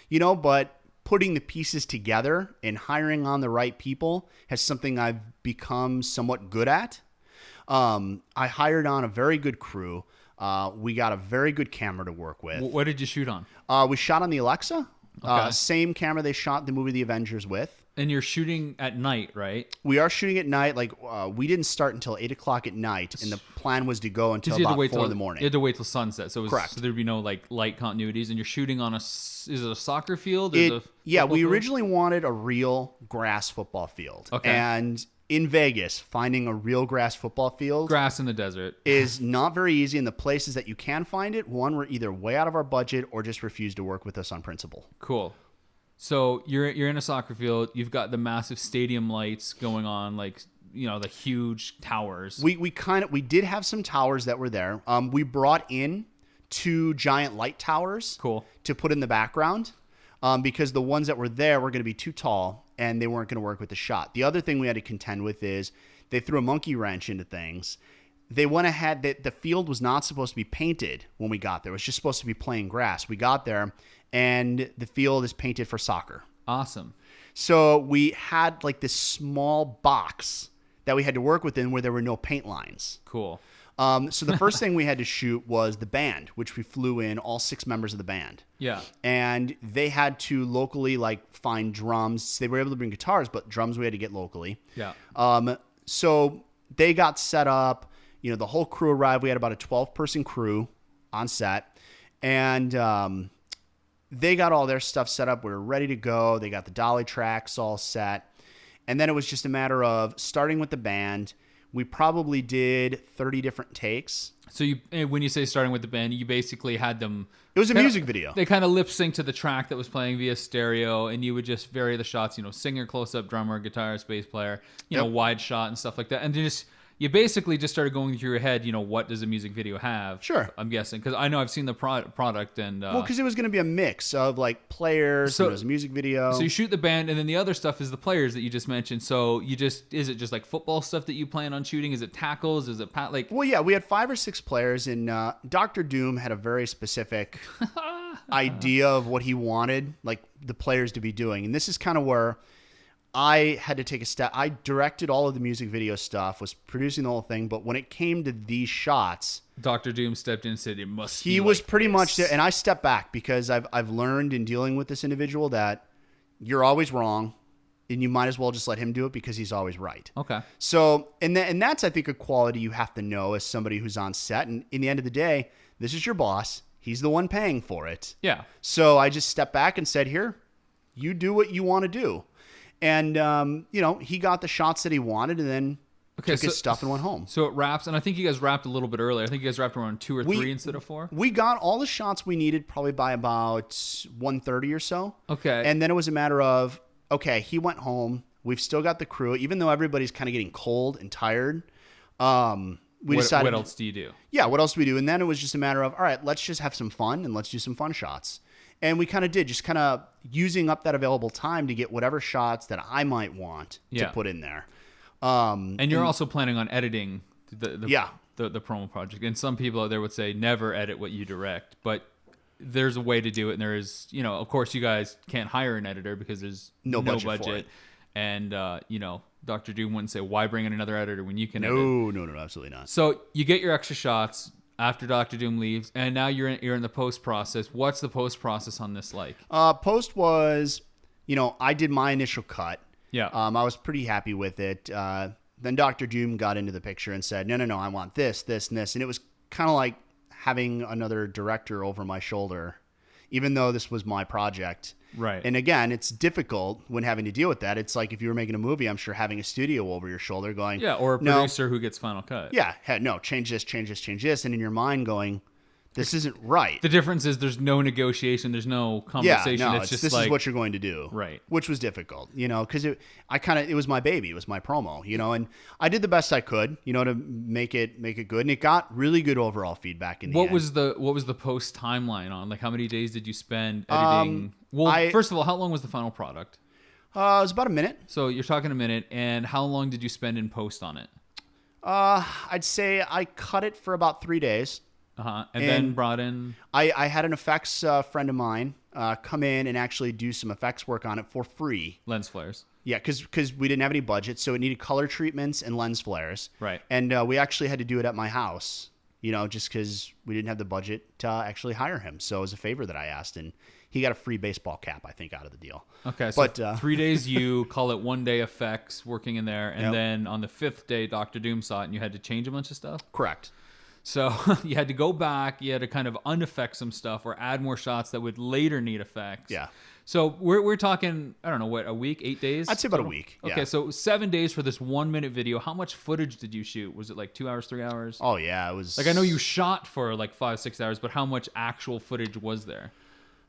You know, but putting the pieces together and hiring on the right people has something I've become somewhat good at. I hired on a very good crew. We got a very good camera to work with. What did you shoot on? We shot on the Alexa. Okay. Same camera they shot the movie The Avengers with. And you're shooting at night, right? We are shooting at night. Like, we didn't start until 8 o'clock at night, and the plan was to go until about 4 in the morning. You had to wait till sunset, so Correct. So there'd be no like light continuities. And you're shooting on is it a soccer field? Yeah, we originally wanted a real grass football field. Okay. And in Vegas, finding a real grass football field Grass in the desert is not very easy. And the places that you can find it, one, were either way out of our budget or just refused to work with us on principle. Cool. So you're in a soccer field. You've got the massive stadium lights going on, like, you know, the huge towers. We did have some towers that were there. We brought in 2 giant light towers. Cool. To put in the background, because the ones that were there were going to be too tall and they weren't going to work with the shot. The other thing we had to contend with is they threw a monkey wrench into things. They went ahead. The field was not supposed to be painted when we got there. It was just supposed to be plain grass. We got there, and the field is painted for soccer. Awesome. So we had like this small box that we had to work within where there were no paint lines. Cool. So the first thing we had to shoot was the band, which we flew in, all 6 members of the band. Yeah. And they had to locally find drums. They were able to bring guitars, but drums we had to get locally. Yeah. So they got set up. You know, the whole crew arrived. We had about a 12-person crew on set. And they got all their stuff set up. We were ready to go. They got the dolly tracks all set. And then it was just a matter of starting with the band. We probably did 30 different takes. So when you say starting with the band, you basically had them. It was a music video. They kind of lip sync to the track that was playing via stereo, and you would just vary the shots. You know, singer, close up, drummer, guitarist, bass player. You know, wide shot and stuff like that. And you basically just started going through your head. You know, what does a music video have? Sure. I'm guessing because I know I've seen the product and. Well, because it was going to be a mix of like players. So it was a music video. So you shoot the band, and then the other stuff is the players that you just mentioned. So is it just like football stuff that you plan on shooting? Is it tackles? Is it Well, yeah, we had 5 or 6 players, and Dr. Doom had a very specific idea of what he wanted, like the players to be doing, and this is kind of where I had to take a step. I directed all of the music video stuff, was producing the whole thing, but when it came to these shots, Dr. Doom stepped in and said it must be he was like pretty this. much there, and I stepped back because I've learned in dealing with this individual that you're always wrong, and you might as well just let him do it because he's always right. Okay. So, and that's, I think, a quality you have to know as somebody who's on set, and in the end of the day, this is your boss. He's the one paying for it. Yeah. So I just stepped back and said, here, you do what you want to do. And, you know, he got the shots that he wanted and then took his stuff and went home. So it wraps, and I think you guys wrapped a little bit earlier. I think you guys wrapped around 2 or 3 instead of 4. We got all the shots we needed probably by about 1:30 or so. Okay. And then it was a matter of, okay, he went home. We've still got the crew. Even though everybody's kind of getting cold and tired, we decided... What else do you do? Yeah, what else do we do? And then it was just a matter of, all right, let's just have some fun and let's do some fun shots. And we kind of did, just kind of using up that available time to get whatever shots that I might want to put in there. And you're also planning on editing the promo project. And some people out there would say never edit what you direct, but there's a way to do it. And there is, you know, of course you guys can't hire an editor because there's no budget. For it. And, you know, Dr. Doom wouldn't say, why bring in another editor when you can edit? No, absolutely not. So you get your extra shots after Dr. Doom leaves, and now you're in the post process. What's the post process on this like? Post was, you know, I did my initial cut. Yeah. I was pretty happy with it. Then Dr. Doom got into the picture and said, no, I want this, this, and this. And it was kind of like having another director over my shoulder, even though this was my project. Right. And again, it's difficult when having to deal with that. It's like if you were making a movie, I'm sure having a studio over your shoulder going, yeah, or a producer who gets final cut. Yeah, no, change this, change this, change this. And in your mind going, this isn't right. The difference is there's no negotiation, there's no conversation. Yeah, no, it's just this like, is what you're going to do. Right. Which was difficult, because it was my baby. It was my promo, and I did the best I could, to make it good. And it got really good overall feedback in the end. What was the post timeline on? Like, how many days did you spend editing? First of all, how long was the final product? It was about a minute. So you're talking a minute. And how long did you spend in post on it? I'd say I cut it for about 3 days. And then brought in... I had an effects friend of mine come in and actually do some effects work on it for free. Lens flares. Yeah, because we didn't have any budget, so it needed color treatments and lens flares. Right. And we actually had to do it at my house, just because we didn't have the budget to actually hire him. So it was a favor that I asked, and he got a free baseball cap, I think, out of the deal. Okay, so 3 days you call it 1 day effects working in there, and then on the 5th day, Dr. Doom saw it, and you had to change a bunch of stuff? Correct. So you had to go back, you had to kind of unaffect some stuff or add more shots that would later need effects. Yeah. So we're talking, I don't know, what, a week, 8 days? I'd say about a week. Okay, yeah. so 7 days for this 1 minute video. How much footage did you shoot? Was it like 2 hours, 3 hours? Oh, yeah, it was... Like, I know you shot for like 5-6 hours, but how much actual footage was there?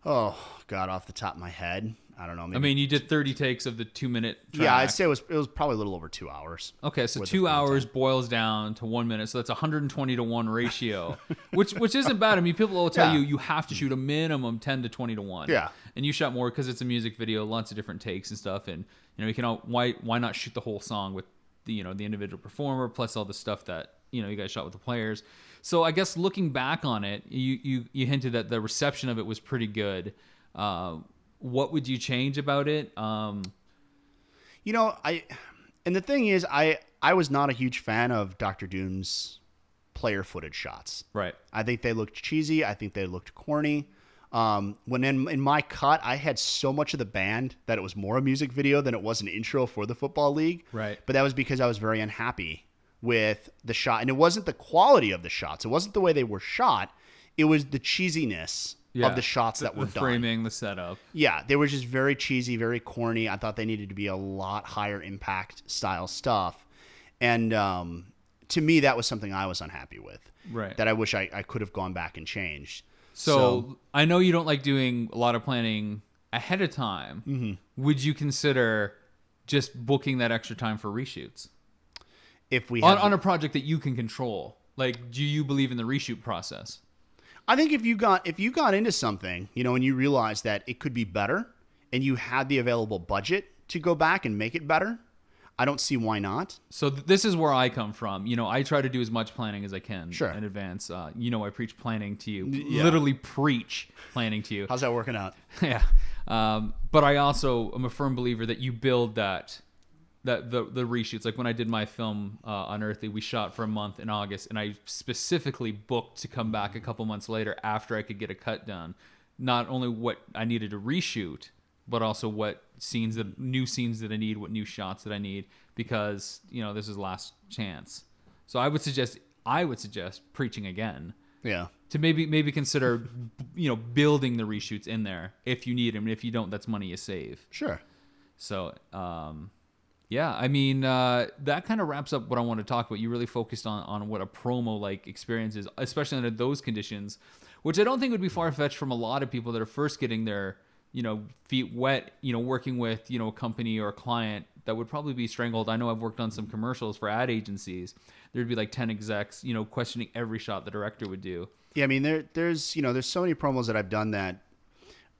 Oh, God, off the top of my head, I don't know. Maybe you did 30 takes of the 2 minute track. Yeah, I'd say it was probably a little over 2 hours. Okay, so 2 hours boils down to 1 minute, so that's 120 to 1 ratio, which isn't bad. I mean, people will tell you have to shoot a minimum 10 to 20 to 1. Yeah. And you shot more because it's a music video, lots of different takes and stuff, and you can why not shoot the whole song with the the individual performer plus all the stuff that you guys shot with the players. So I guess looking back on it, you hinted that the reception of it was pretty good. What would you change about it? And the thing is, I was not a huge fan of Dr. Doom's player footage shots. Right. I think they looked cheesy. I think they looked corny. When in my cut, I had so much of the band that it was more a music video than it was an intro for the football league. Right. But that was because I was very unhappy with the shot. And it wasn't the quality of the shots. It wasn't the way they were shot. It was the cheesiness of the shots that were done. The done. framing, the setup. Yeah, they were just very cheesy, very corny. I thought they needed to be a lot higher impact style stuff. And to me, that was something I was unhappy with. Right. That I wish I could have gone back and changed. So I know you don't like doing a lot of planning ahead of time. Mm-hmm. Would you consider just booking that extra time for reshoots? If we on a project that you can control, like, do you believe in the reshoot process? I think if you got into something, and you realized that it could be better, and you had the available budget to go back and make it better, I don't see why not. So this is where I come from. I try to do as much planning as I can in advance. I preach planning to you. Yeah. Literally preach planning to you. How's that working out? Yeah. But I also am a firm believer that you build the reshoots. Like when I did my film Unearthly, we shot for a month in August, and I specifically booked to come back a couple months later after I could get a cut done. Not only what I needed to reshoot, but also what new scenes that I need, what new shots that I need, because this is last chance. So I would suggest preaching again. Yeah. To maybe consider building the reshoots in there if you need them. And if you don't, that's money you save. Sure. So yeah, I mean that kind of wraps up what I want to talk about. You really focused on what a promo like experience is, especially under those conditions, which I don't think would be far fetched from a lot of people that are first getting their feet wet, working with, a company or a client that would probably be strangled. I know I've worked on some commercials for ad agencies. There'd be like 10 execs, questioning every shot the director would do. Yeah, I mean, there's so many promos that I've done that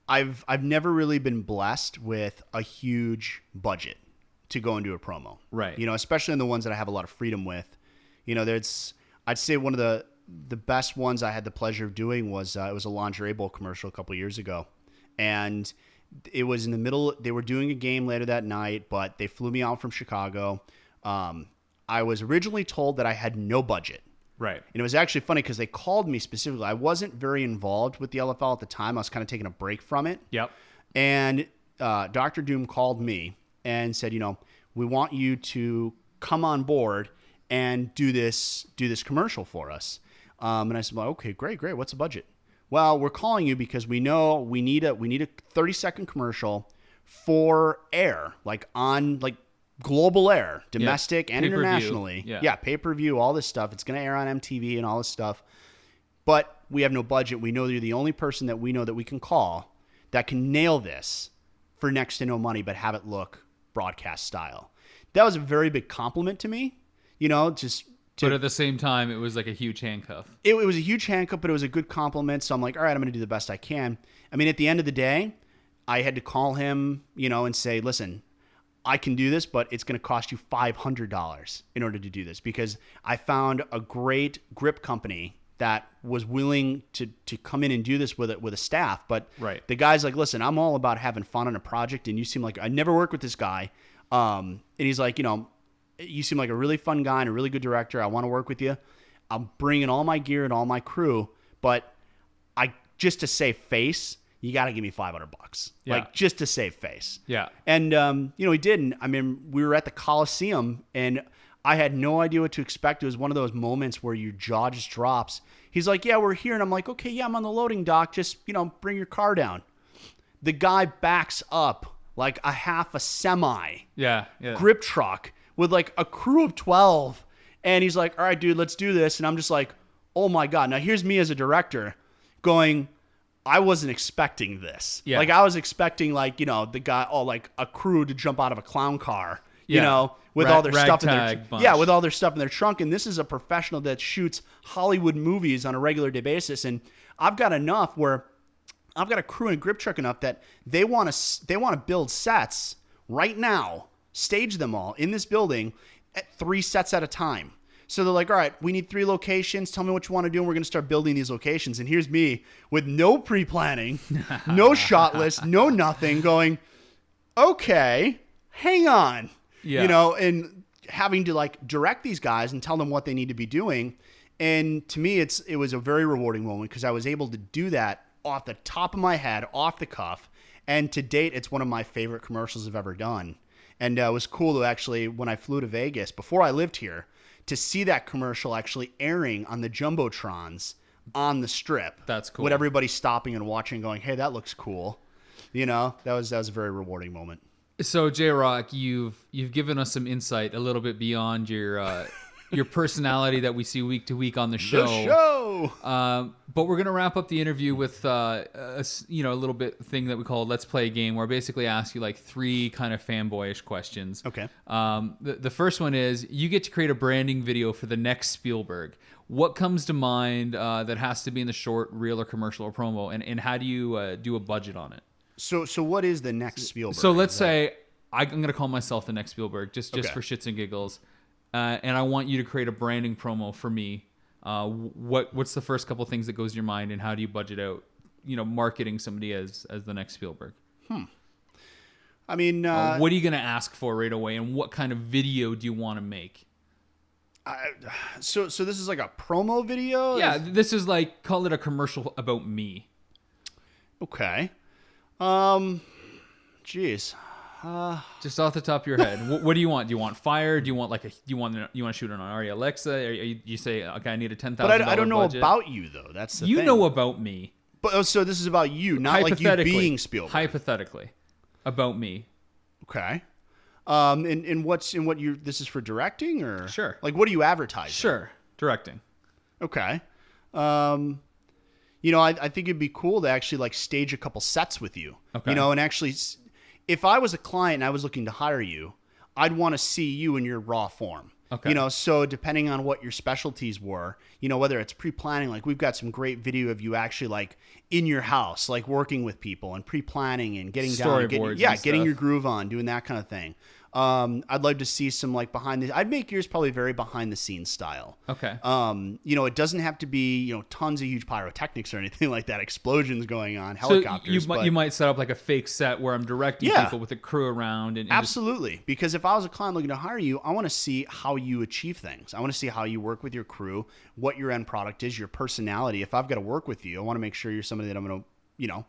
I've never really been blessed with a huge budget to go and do a promo. Right. Especially in the ones that I have a lot of freedom with. I'd say one of the best ones I had the pleasure of doing was it was a lingerie bowl commercial a couple years ago. And it was in the middle. They were doing a game later that night, but they flew me out from Chicago. I was originally told that I had no budget. Right. And it was actually funny because they called me specifically. I wasn't very involved with the LFL at the time. I was kind of taking a break from it. Yep. And Dr. Doom called me and said, we want you to come on board and do this commercial for us. And I said, well, okay, great. What's the budget? Well, we're calling you because we know we need a 30-second commercial for air, like on like global air, domestic and Pay-per-view. internationally. Yeah. Pay-per-view, all this stuff. It's going to air on MTV and all this stuff. But we have no budget. We know you're the only person that we know that we can call that can nail this for next to no money, but have it look broadcast style. That was a very big compliment to me, But at the same time, it was like a huge handcuff. It was a huge handcuff, but it was a good compliment. So I'm like, all right, I'm going to do the best I can. I mean, at the end of the day, I had to call him, and say, listen, I can do this, but it's going to cost you $500 in order to do this, because I found a great grip company that was willing to come in and do this with a staff. But the guy's like, listen, I'm all about having fun on a project, and you seem like I never worked with this guy. And he's like, you seem like a really fun guy and a really good director. I want to work with you. I'm bringing all my gear and all my crew, but just to save face, you got to give me $500, like just to save face. Yeah. And, he didn't. I mean, we were at the Coliseum and I had no idea what to expect. It was one of those moments where your jaw just drops. He's like, yeah, we're here. And I'm like, okay, yeah, I'm on the loading dock. Just, bring your car down. The guy backs up like a half a semi grip truck with like a crew of 12. And he's like, all right, dude, let's do this. And I'm just like, oh my God. Now here's me as a director going, I wasn't expecting this. Yeah. Like I was expecting like, the guy, like a crew to jump out of a clown car, with all their stuff in their with all their stuff in their trunk. And this is a professional that shoots Hollywood movies on a regular day basis. And I've got enough where I've got a crew and a grip truck enough that they want to build sets right now, stage them all in this building at 3 sets at a time. So they're like, all right, we need 3 locations. Tell me what you want to do. And we're going to start building these locations. And here's me with no pre-planning, no shot list, no nothing going, okay, hang on, and having to like direct these guys and tell them what they need to be doing. And to me, it was a very rewarding moment because I was able to do that off the top of my head, off the cuff. And to date, it's one of my favorite commercials I've ever done. And it was cool to actually, when I flew to Vegas, before I lived here, to see that commercial actually airing on the Jumbotrons on the Strip. That's cool. With everybody stopping and watching going, hey, that looks cool. That was a very rewarding moment. So J-Rock, you've given us some insight a little bit beyond your personality that we see week to week on the show. But we're going to wrap up the interview with a little bit thing that we call Let's Play a Game, where I basically ask you like 3 kind of fanboyish questions. Okay. The first one is, you get to create a branding video for the next Spielberg. What comes to mind that has to be in the short, reel, or commercial or promo, and how do you do a budget on it? So what is the next Spielberg? So let's say I'm going to call myself the next Spielberg, just for shits and giggles. And I want you to create a branding promo for me. What's the first couple things that goes in your mind, and how do you budget out, marketing somebody as the next Spielberg? I mean, what are you going to ask for right away, and what kind of video do you want to make? So this is like a promo video? Yeah, this is like, call it a commercial about me. Okay. Geez. Just off the top of your head, what do you want? Do you want fire? Do you want you want to shoot it on Arri Alexa? Or you say, okay, I need a $10,000 But I don't know budget. about you though. That's the thing. You know about me. But so this is about you, not like you being Spielberg. Hypothetically, about me. Okay. This is for directing or Sure. Like what are you advertising? Sure, directing. Okay. I think it'd be cool to actually like stage a couple sets with you. Okay. And actually, if I was a client and I was looking to hire you, I'd want to see you in your raw form. Okay. So depending on what your specialties were, whether it's pre-planning, like we've got some great video of you actually like in your house, like working with people and pre-planning and getting down, getting your groove on, doing that kind of thing. I'd love to see some like I'd make yours probably very behind the scenes style. Okay. It doesn't have to be, tons of huge pyrotechnics or anything like that. Explosions going on, helicopters. So you might set up like a fake set where I'm directing people with a crew around. And absolutely. Because if I was a client looking to hire you, I want to see how you achieve things. I want to see how you work with your crew, what your end product is, your personality. If I've got to work with you, I want to make sure you're somebody that I'm going to,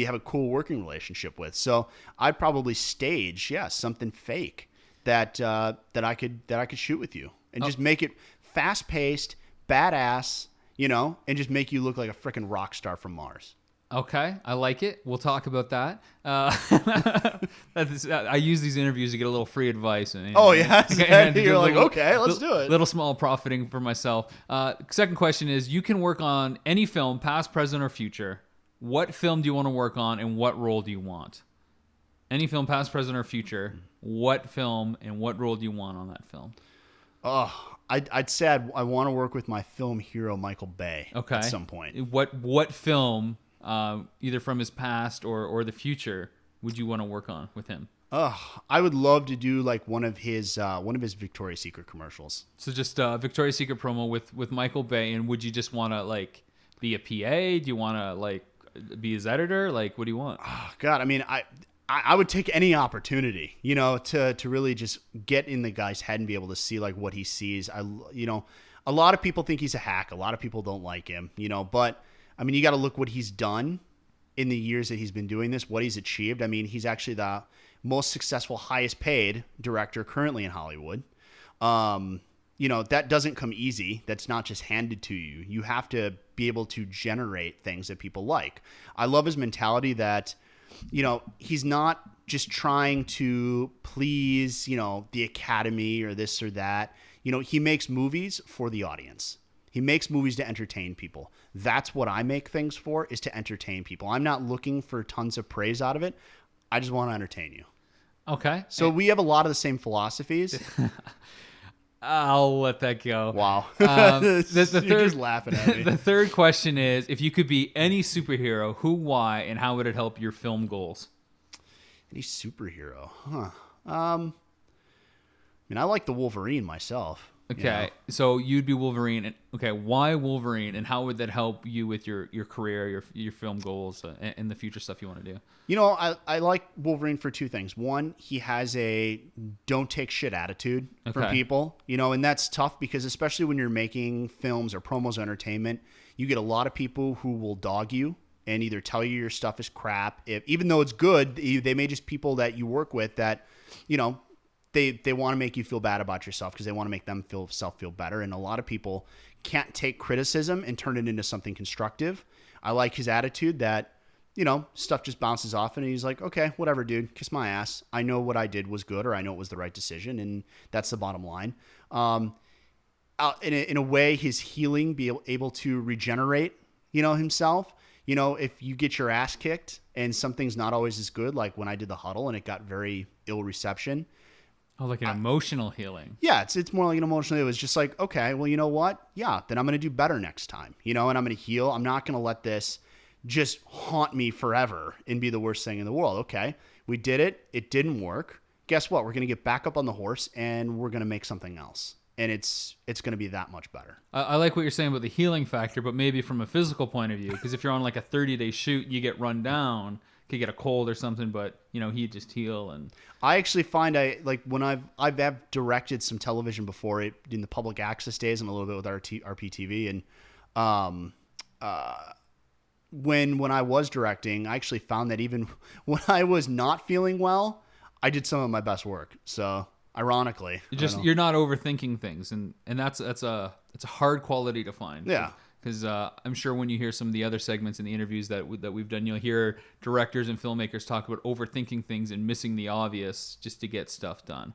have a cool working relationship with. So I'd probably stage, something fake that I could shoot with you and just make it fast paced, badass, and just make you look like a freaking rock star from Mars. Okay, I like it. We'll talk about that. I use these interviews to get a little free advice. And You're like, okay, let's do it. Little small profiting for myself. Second question is, you can work on any film, past, present, or future. What film do you want to work on, and what role do you want? Any film, past, present, or future. What film and what role do you want on that film? Oh, I'd say I want to work with my film hero, Michael Bay, at some point. What film, either from his past or the future, would you want to work on with him? I would love to do like one of his Victoria's Secret commercials. So just Victoria's Secret promo with Michael Bay, and would you just want to like be a PA? Do you want to like be his editor? Like, what do you want? Oh, God, I mean, I would take any opportunity, to really just get in the guy's head and be able to see like what he sees. A lot of people think he's a hack. A lot of people don't like him, but I mean, you got to look what he's done in the years that he's been doing this, what he's achieved. I mean, he's actually the most successful, highest paid director currently in Hollywood. That doesn't come easy. That's not just handed to you. You have to be able to generate things that people like. I love his mentality that, he's not just trying to please, the Academy or this or that. He makes movies for the audience. He makes movies to entertain people. That's what I make things for, is to entertain people. I'm not looking for tons of praise out of it. I just want to entertain you. Okay. So we have a lot of the same philosophies. I'll let that go. Wow. You're just laughing at me. The third question is, if you could be any superhero, who, why, and how would it help your film goals? Any superhero? Huh. I mean, I like the Wolverine myself. Okay, so you'd be Wolverine. Okay, why Wolverine, and how would that help you with your career, your film goals, and the future stuff you want to do? I like Wolverine for two things. One, he has a don't take shit attitude from people, and that's tough because especially when you're making films or promos or entertainment, you get a lot of people who will dog you and either tell you your stuff is crap. Even though it's good, they may just people that you work with that, They want to make you feel bad about yourself because they want to make them feel better. And a lot of people can't take criticism and turn it into something constructive. I like his attitude that, stuff just bounces off and he's like, okay, whatever, dude, kiss my ass. I know what I did was good, or I know it was the right decision. And that's the bottom line. In a way, his healing, be able to regenerate, himself. If you get your ass kicked and something's not always as good, like when I did The Huddle and it got very ill reception. Oh, like an emotional healing. Yeah, it's more like an emotional. It was just like, okay, well, you know what? Yeah, then I'm going to do better next time, and I'm going to heal. I'm not going to let this just haunt me forever and be the worst thing in the world. Okay, we did it. It didn't work. Guess what? We're going to get back up on the horse and we're going to make something else. And it's going to be that much better. I like what you're saying about the healing factor, but maybe from a physical point of view, because if you're on like a 30-day shoot, you get run down. Could get a cold or something, but he'd just heal. And I actually find when I've directed some television before it in the public access days and a little bit with RPTV, and when I was directing, I actually found that even when I was not feeling well, I did some of my best work. So ironically, you're not overthinking things, and that's a hard quality to find. Yeah. Because I'm sure when you hear some of the other segments in the interviews that we've done, you'll hear directors and filmmakers talk about overthinking things and missing the obvious just to get stuff done.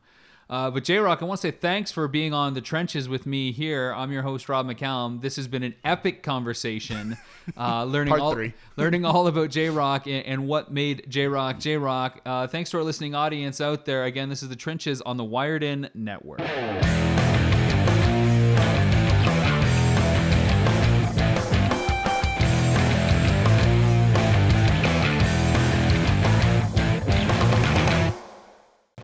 But J-Rock, I want to say thanks for being on The Trenches with me here. I'm your host, Rob McCallum. This has been an epic conversation, learning all about J-Rock and what made J-Rock J-Rock. Thanks to our listening audience out there. Again, this is The Trenches on the Wired In Network.